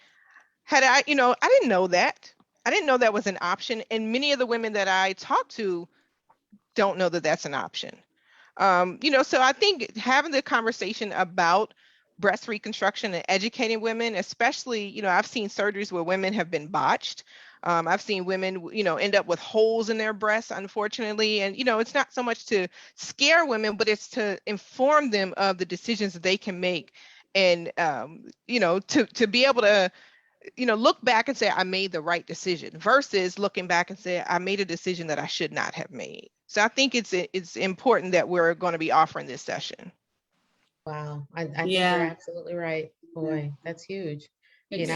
Had I didn't know that. I didn't know that was an option. And many of the women that I talk to don't know that that's an option. So I think having the conversation about breast reconstruction and educating women, especially, I've seen surgeries where women have been botched. I've seen women, end up with holes in their breasts, unfortunately. And, it's not so much to scare women, but it's to inform them of the decisions that they can make. And, to be able to, look back and say, I made the right decision versus looking back and say, I made a decision that I should not have made. So I think it's important that we're going to be offering this session. Wow, I think you're Yeah. absolutely right. Boy, that's huge. It's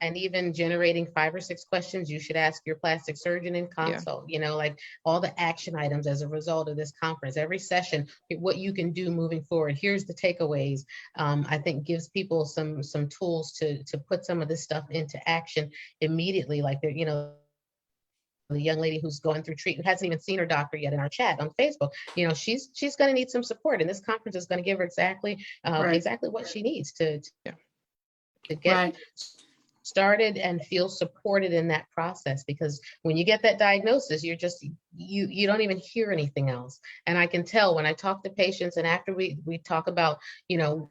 And even generating 5 or 6 questions you should ask your plastic surgeon in Yeah. consult, like all the action items as a result of this conference, every session, what you can do moving forward. Here's the takeaways. I think gives people some tools to put some of this stuff into action immediately. Like the young lady who's going through treatment hasn't even seen her doctor yet in our chat on Facebook. She's going to need some support, and this conference is going to give her exactly Right. exactly what she needs to get right. started and feel supported in that process. Because when you get that diagnosis, you're just you don't even hear anything else. And I can tell when I talk to patients, and after we talk about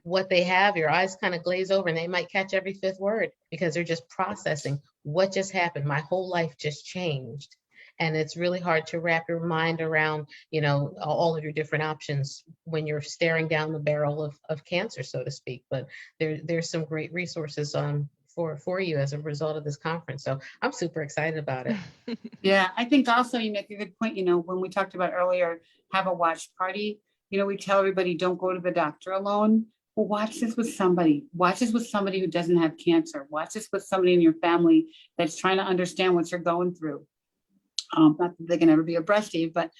what they have, your eyes kind of glaze over and they might catch every 5th word because they're just processing what just happened. My whole life just changed. And it's really hard to wrap your mind around, all of your different options when you're staring down the barrel of cancer, so to speak. But there's some great resources for you as a result of this conference. So I'm super excited about it. Yeah, I think also you make a good point, when we talked about earlier, have a watch party, we tell everybody, don't go to the doctor alone. Well, watch this with somebody. Watch this with somebody who doesn't have cancer. Watch this with somebody in your family that's trying to understand what you're going through. Not that they can ever be a breastie, but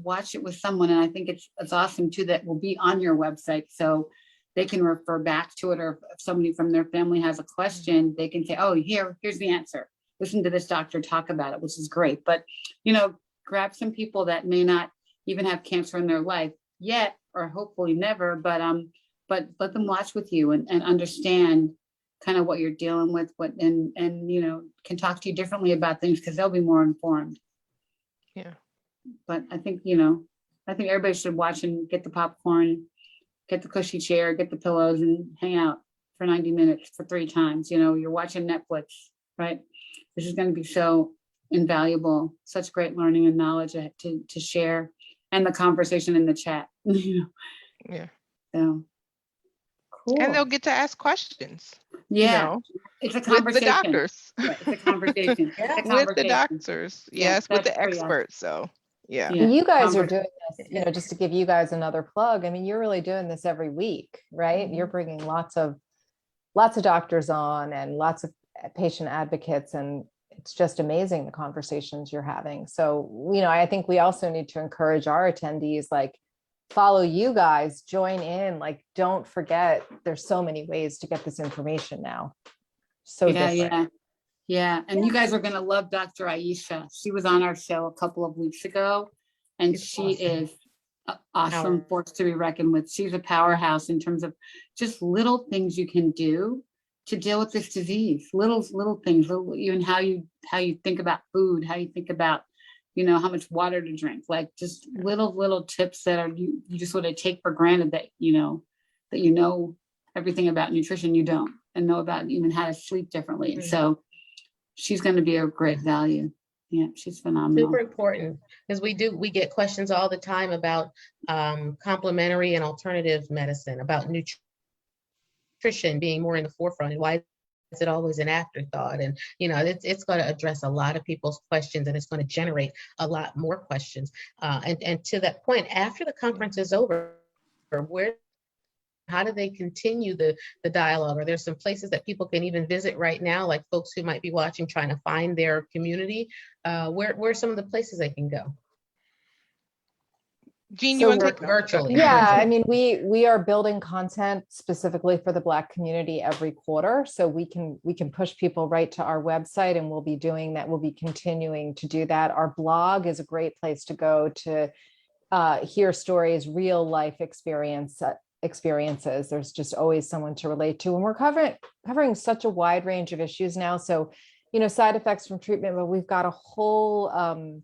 watch it with someone. And I think it's awesome too that will be on your website, so they can refer back to it, or if somebody from their family has a question, they can say, oh, here's the answer. Listen to this doctor talk about it, which is great. But grab some people that may not even have cancer in their life yet, or hopefully never, but let them watch with you and understand kind of what you're dealing with, and can talk to you differently about things because they'll be more informed. Yeah. But I think everybody should watch and get the popcorn, get the cushy chair, get the pillows, and hang out for 90 minutes for 3 times. You're watching Netflix, right? This is going to be so invaluable, such great learning and knowledge to share, and the conversation in the chat. Yeah. So cool. And they'll get to ask questions. Yeah. It's a With conversation. the doctors. Right, it's a conversation. It's a With the conversation. doctors. Yeah, Yes, with that's the pretty awesome. experts. So yeah. Yeah. You guys are doing this, just to give you guys another plug. I mean, you're really doing this every week, right? You're bringing lots of doctors on and lots of patient advocates, and it's just amazing the conversations you're having. So, I think we also need to encourage our attendees, like, follow you guys, join in, like, don't forget, there's so many ways to get this information now. So Yeah, different. yeah, yeah. And you guys are gonna love Dr. Aisha. She was on our show a couple of weeks ago, and She's she awesome. is a awesome force to be reckoned with. She's a powerhouse in terms of just little things you can do to deal with this disease. Little things, even how you think about food, how you think about, how much water to drink, like just little tips that are you just sort of take for granted that everything about nutrition you don't, and know about even how to sleep differently. And so she's going to be a great value. Yeah, she's phenomenal. Super important, because we get questions all the time about complementary and alternative medicine, about nutrition being more in the forefront, and why is it always an afterthought? And it's going to address a lot of people's questions, and it's going to generate a lot more questions. And to that point, after the conference is over, how do they continue the dialogue? Are there some places that people can even visit right now, like folks who might be watching, trying to find their community? Where are some of the places they can go? Jean, So you want to take virtually? Yeah, I mean, we are building content specifically for the Black community every quarter, so we can push people right to our website, and we'll be doing that. We'll be continuing to do that. Our blog is a great place to go to hear stories, real life experiences. There's just always someone to relate to, and we're covering such a wide range of issues now. So, side effects from treatment, but we've got a whole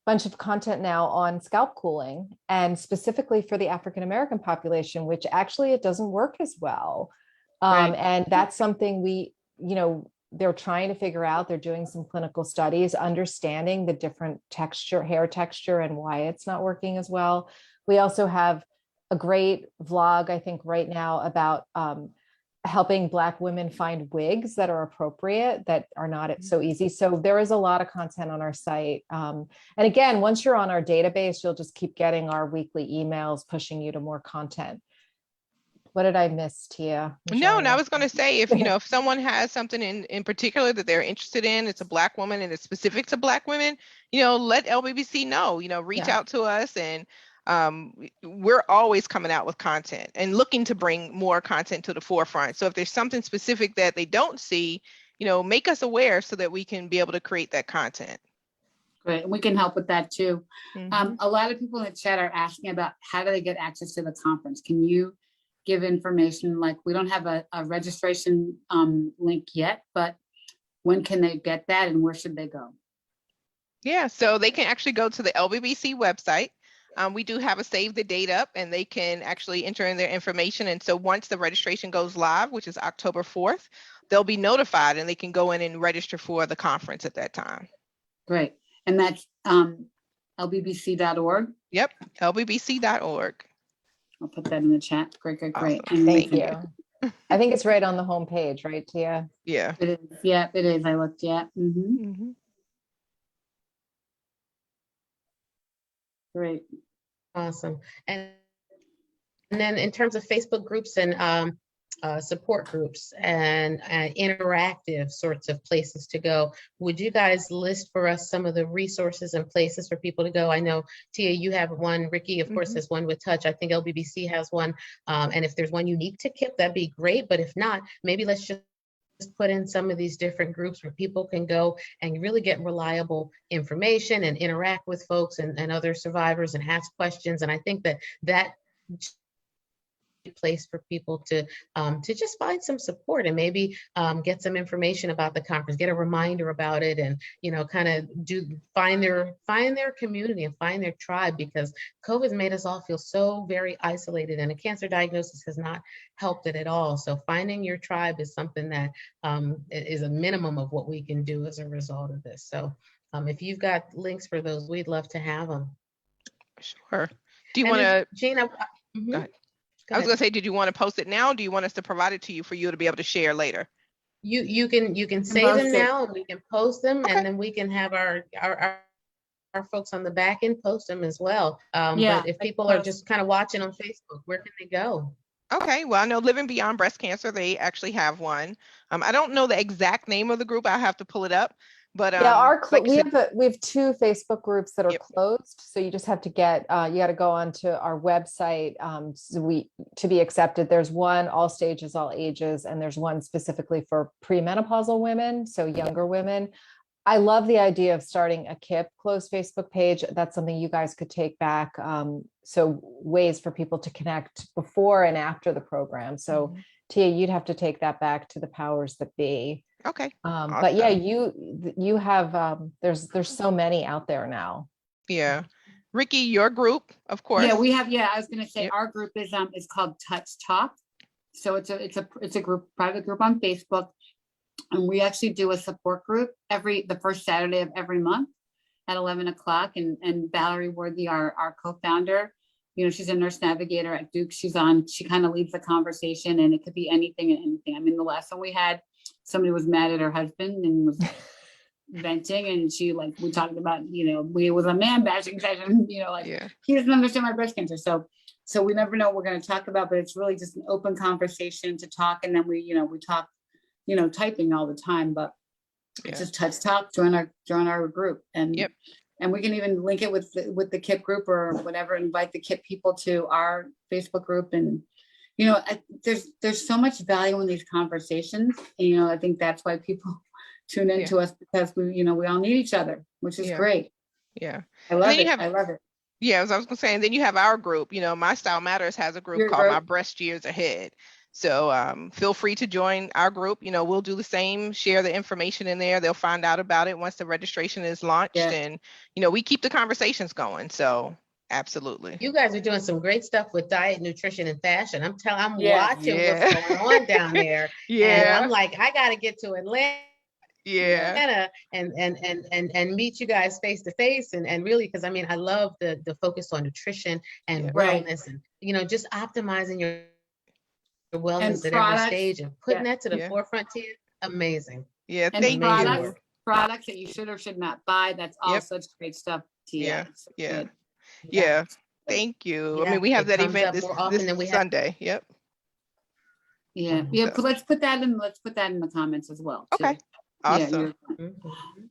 bunch of content now on scalp cooling, and specifically for the African American population, which actually it doesn't work as well. Right. And that's something they're trying to figure out. They're doing some clinical studies, understanding the different hair texture, and why it's not working as well. We also have a great vlog, I think, right now about helping Black women find wigs that are appropriate, that are not so easy. So there is a lot of content on our site. And again, once you're on our database, you'll just keep getting our weekly emails pushing you to more content. What did I miss, Tia? No, I was going to say, if someone has something in particular that they're interested in, it's a Black woman and it's specific to Black women, let LBBC know, reach out to us, and we're always coming out with content and looking to bring more content to the forefront. So if there's something specific that they don't see, make us aware so that we can be able to create that content. Great. And we can help with that too. Mhm. A lot of people in the chat are asking about how do they get access to the conference? Can you give information? Like, we don't have a registration link yet, but when can they get that, and where should they go? Yeah, so they can actually go to the LBBC website. We do have a save the date up, and they can actually enter in their information. And so once the registration goes live, which is October 4th, they'll be notified, and they can go in and register for the conference at that time. Great. And that's lbbc.org. Yep, lbbc.org. I'll put that in the chat. Great. Awesome. And Thank you. I think it's right on the homepage, right, Tia? Yeah. It is. Yeah, it is. I looked. Yeah. Great. Awesome. And then in terms of Facebook groups and support groups and interactive sorts of places to go, would you guys list for us some of the resources and places for people to go? I know, Tia, you have one. Ricky, of course, has one with Touch. I think LBBC has one. And if there's one unique to KIPP, that'd be great. But if not, maybe let's just put in some of these different groups where people can go and really get reliable information and interact with folks and other survivors and ask questions. And I think that place for people to just find some support and maybe get some information about the conference, get a reminder about it, and kind of find their community and find their tribe, because COVID made us all feel so very isolated, and a cancer diagnosis has not helped it at all. So finding your tribe is something that is a minimum of what we can do as a result of this. So if you've got links for those, we'd love to have them. Sure. Do you want to, Gina? Go ahead. I was going to say, did you want to post it now? Or do you want us to provide it to you for you to be able to share later? You can say them now, and we can post them, and then we can have our folks on the back end post them as well. But if people are just kind of watching on Facebook, where can they go? Okay, well, I know Living Beyond Breast Cancer, they actually have one. I don't know the exact name of the group. I'll have to pull it up. But Yeah, like you said, we have two Facebook groups that are Yep. closed. So you just have to get you got to go onto our website. To be accepted. There's one all stages, all ages, and there's one specifically for premenopausal women, so younger women. I love the idea of starting a KIP closed Facebook page. That's something you guys could take back. So ways for people to connect before and after the program. So Mhm. Tia, you'd have to take that back to the powers that be. Okay. But yeah, Awesome. you have there's so many out there now. Yeah. Ricky, your group, of course. I was gonna say, Yep. our group is called Touch Talk. So it's a group, private group on Facebook. And we actually do a support group the first Saturday of every month at 11 o'clock. And Valerie Worthy, our co-founder, she's a nurse navigator at Duke. She kind of leads the conversation, and it could be anything and anything. I mean, the last one we had, somebody was mad at her husband and was venting, and we talked about, it was a man bashing session, Yeah. he doesn't understand my breast cancer. So we never know what we're going to talk about, but it's really just an open conversation to talk. And then we talk, typing all the time, but Yeah. it's just Touch Talk, join our group. And Yep. and we can even link it with the KIP group or whatever, invite the KIP people to our Facebook group. And there's so much value in these conversations. And, I think that's why people tune into us, because we all need each other, which is Yeah. great. Yeah. I love then you it. have- I love it. Yeah, as I was gonna say, and then you have our group. My Style Matters has a group Your called My group. Breast Years Ahead. So feel free to join our group. We'll do the same, share the information in there. They'll find out about it once the registration is launched. Yeah. And, we keep the conversations going. So absolutely. You guys are doing some great stuff with diet, nutrition, and fashion. I'm Yeah. watching Yeah. what's going on down there. And Yeah. I'm like, I got to get to Atlanta. Yeah. And meet you guys face to face, and really, because I love the focus on nutrition and Right. wellness, and just optimizing your wellness at products. every stage and putting Yeah. that to the Yeah. forefront, Tia. Amazing. Yeah. And Thank amazing. you. products that you should or should not buy. That's all Yep. such great stuff. Tia. Yeah. It's so Yeah. good. Yeah. Thank you. I Yeah, mean, we have it that comes event up this, more often this than we have. Sunday. Yep. Yeah. Mhm. Yeah. But let's put that in the comments as well. too. Okay. Awesome. Yeah,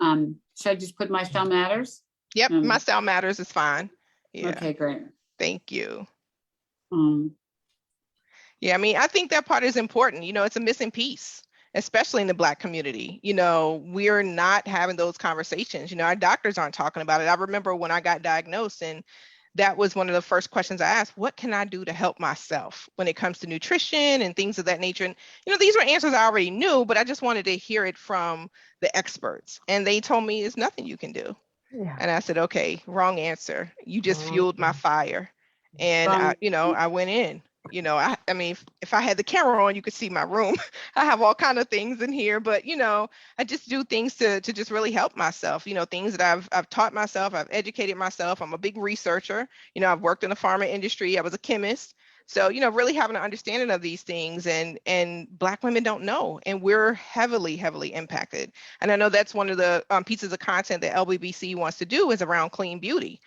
Mhm. should I just put My Style Matters? Yep. Mm. My Style Matters is fine. Yeah. Okay, great. Thank you. Yeah, I mean, I think that part is important. It's a missing piece, especially in the Black community. We're not having those conversations. Our doctors aren't talking about it. I remember when I got diagnosed, and that was one of the first questions I asked: what can I do to help myself when it comes to nutrition and things of that nature? And, these were answers I already knew, but I just wanted to hear it from the experts. And they told me it's nothing you can do. Yeah. And I said, okay, wrong answer. You just Wrong fueled my answer. fire. And I went in. I mean, if I had the camera on, you could see my room. I have all kind of things in here, but I just do things to just really help myself. Things that I've taught myself, I've educated myself. I'm a big researcher. I've worked in the pharma industry. I was a chemist. So, really having an understanding of these things, and Black women don't know, and we're heavily, heavily impacted. And I know that's one of the pieces of content that LBBC wants to do is around clean beauty.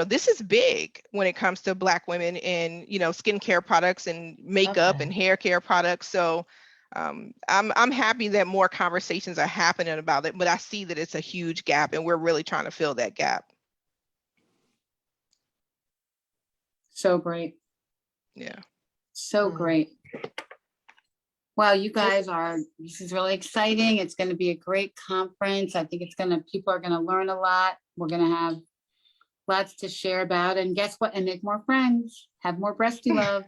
This is big when it comes to Black women in, skincare products and makeup and hair care products. So I'm happy that more conversations are happening about it, but I see that it's a huge gap, and we're really trying to fill that gap. so great. Yeah. So great. Well, you guys this is really exciting. It's going to be a great conference. I think people are going to learn a lot. We're going to have lots to share about, and guess what? And make more friends, have more breasty love.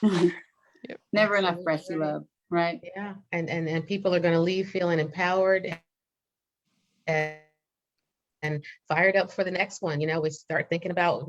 Yep. Never enough Absolutely breasty right. love, right? Yeah, and people are going to leave feeling empowered and fired up for the next one. We start thinking about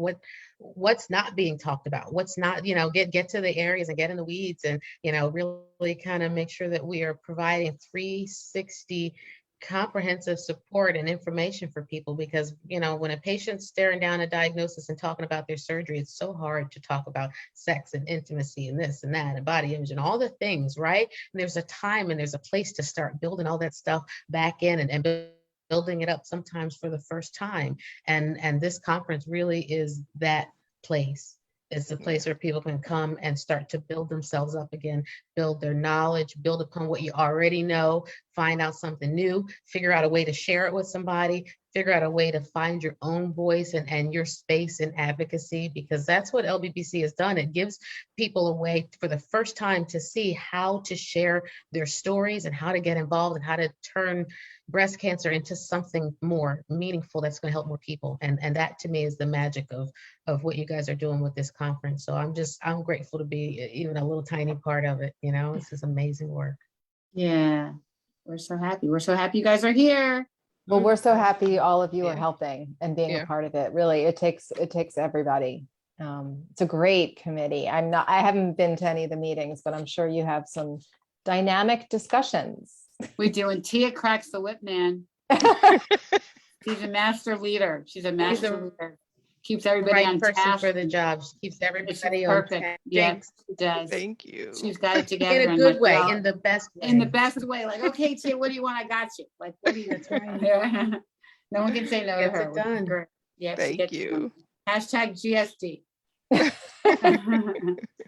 what's not being talked about, what's not, get to the areas and get in the weeds, and really kind of make sure that we are providing 360 comprehensive support and information for people, because when a patient's staring down a diagnosis and talking about their surgery, it's so hard to talk about sex and intimacy and this and that and body image and all the things, right? And there's a time and there's a place to start building all that stuff back in, and building it up sometimes for the first time, and this conference really is that place. It's a place where people can come and start to build themselves up again, build their knowledge, build upon what you already know, find out something new, figure out a way to share it with somebody, figure out a way to find your own voice and your space in advocacy, because that's what LBBC has done. It gives people a way for the first time to see how to share their stories and how to get involved and how to turn breast cancer into something more meaningful that's going to help more people. And that to me is the magic of what you guys are doing with this conference. So I'm grateful to be even a little tiny part of it. You know, this is amazing work. Yeah, we're so happy. We're so happy you guys are here. Well, we're so happy all of you are Yeah. helping and being Yeah. a part of it. Really, it takes everybody. It's a great committee. I haven't been to any of the meetings, but I'm sure you have some dynamic discussions. We do, and Tia cracks the whip, man. She's a master leader. She's a master leader. Keeps everybody Right on person task. for the job. She keeps It's everybody on perfect. task. Yeah, Thanks. she does. Thank you. She's got it together. In a and good like, way, well, in the best way. in the best way. Like, okay, Tia, what do you want? I got you. Like, what do you? That's right. Yeah. No one can say no to Gets her. it done. Yeah, she Thank gets it you. done. Hashtag GSD.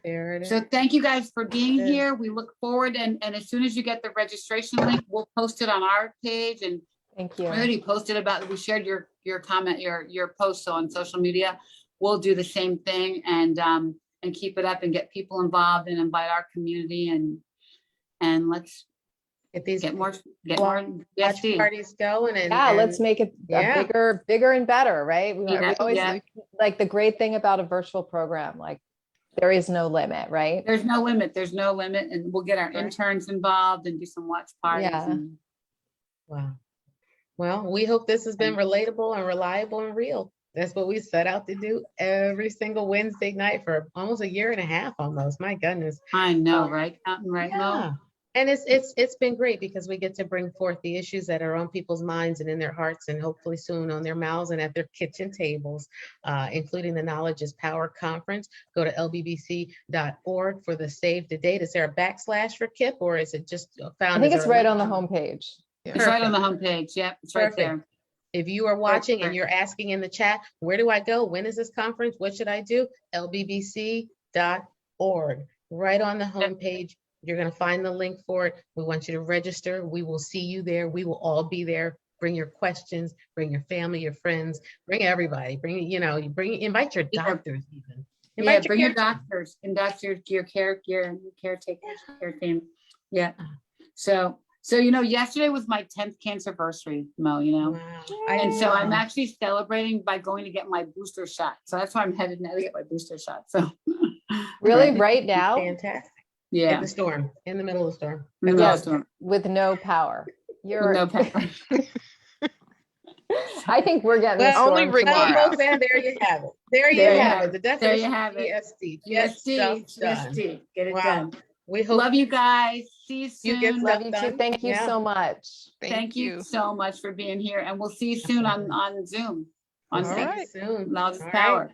There it is. So thank you guys for being It is. here. We look forward and as soon as you get the registration link, we'll post it on our page and Thank we you. already posted we shared your comment, your post on social media. We'll do the same thing and keep it up and get people involved and invite our community and let's Get these get more watch GSD. parties going and Yeah, let's and make it yeah. bigger and better, right? We Yeah, always yeah. like the great thing about a virtual program, like there is no limit, right? There's no limit. There's no limit. And we'll get our Right. interns involved and do some watch parties. Yeah. And Wow. Well, we hope this has been relatable and reliable and real. That's what we set out to do every single Wednesday night for almost a year and a half almost. My goodness. I know, right? Counting right now. Yeah. And it's been great because we get to bring forth the issues that are on people's minds and in their hearts and hopefully soon on their mouths and at their kitchen tables, including the Knowledge is Power Conference. Go to lbbc.org for the save the date. Is there a backslash for KIP or is it just found? I think as it's a right link? on the homepage. It's right on the homepage. Yep, it's right Perfect. there. If you are watching and Perfect. you're asking in the chat, where do I go? When is this conference? What should I do? lbbc.org. Right on the homepage. You're going to find the link for it. We want you to register. We will see you there. We will all be there. Bring your questions, bring your family, your friends, bring everybody. Bring, invite your Yeah. doctors even. Yeah, Invite bring your care- doctors and doctors, your caretakers, care team. Yeah. So yesterday was my 10th cancer anniversary, Mo, Wow. And so I'm know. actually celebrating by going to get my booster shot. So that's why I'm headed now to get my booster shot. So Really, right now? Fantastic. In yeah. the storm, in the middle of the storm. In the Yes. storm. With no power. You're, No pepper. I think we're getting the Well, storm only Ricky Well, tomorrow. folks, and there you have it. There you There you have have it. The There definition you of have it. GSD. Get stuff done. GSD. Get it Wow. done. We hope Love you guys. See you soon. you get Love stuff you too. done. Thank you Yeah. so much. Thank you so much for being here. And we'll see you soon on Zoom. On We'll Zoom. see you soon. Knowledge is All right. power.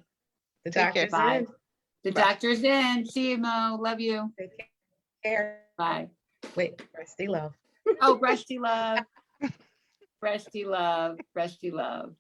The Take care. doctor's Bye. in. The Bye. doctor's in. See you, Mo. Love you. Take care. Bye. Wait, Rusty love. Oh, Rusty love. Rusty love. Rusty love.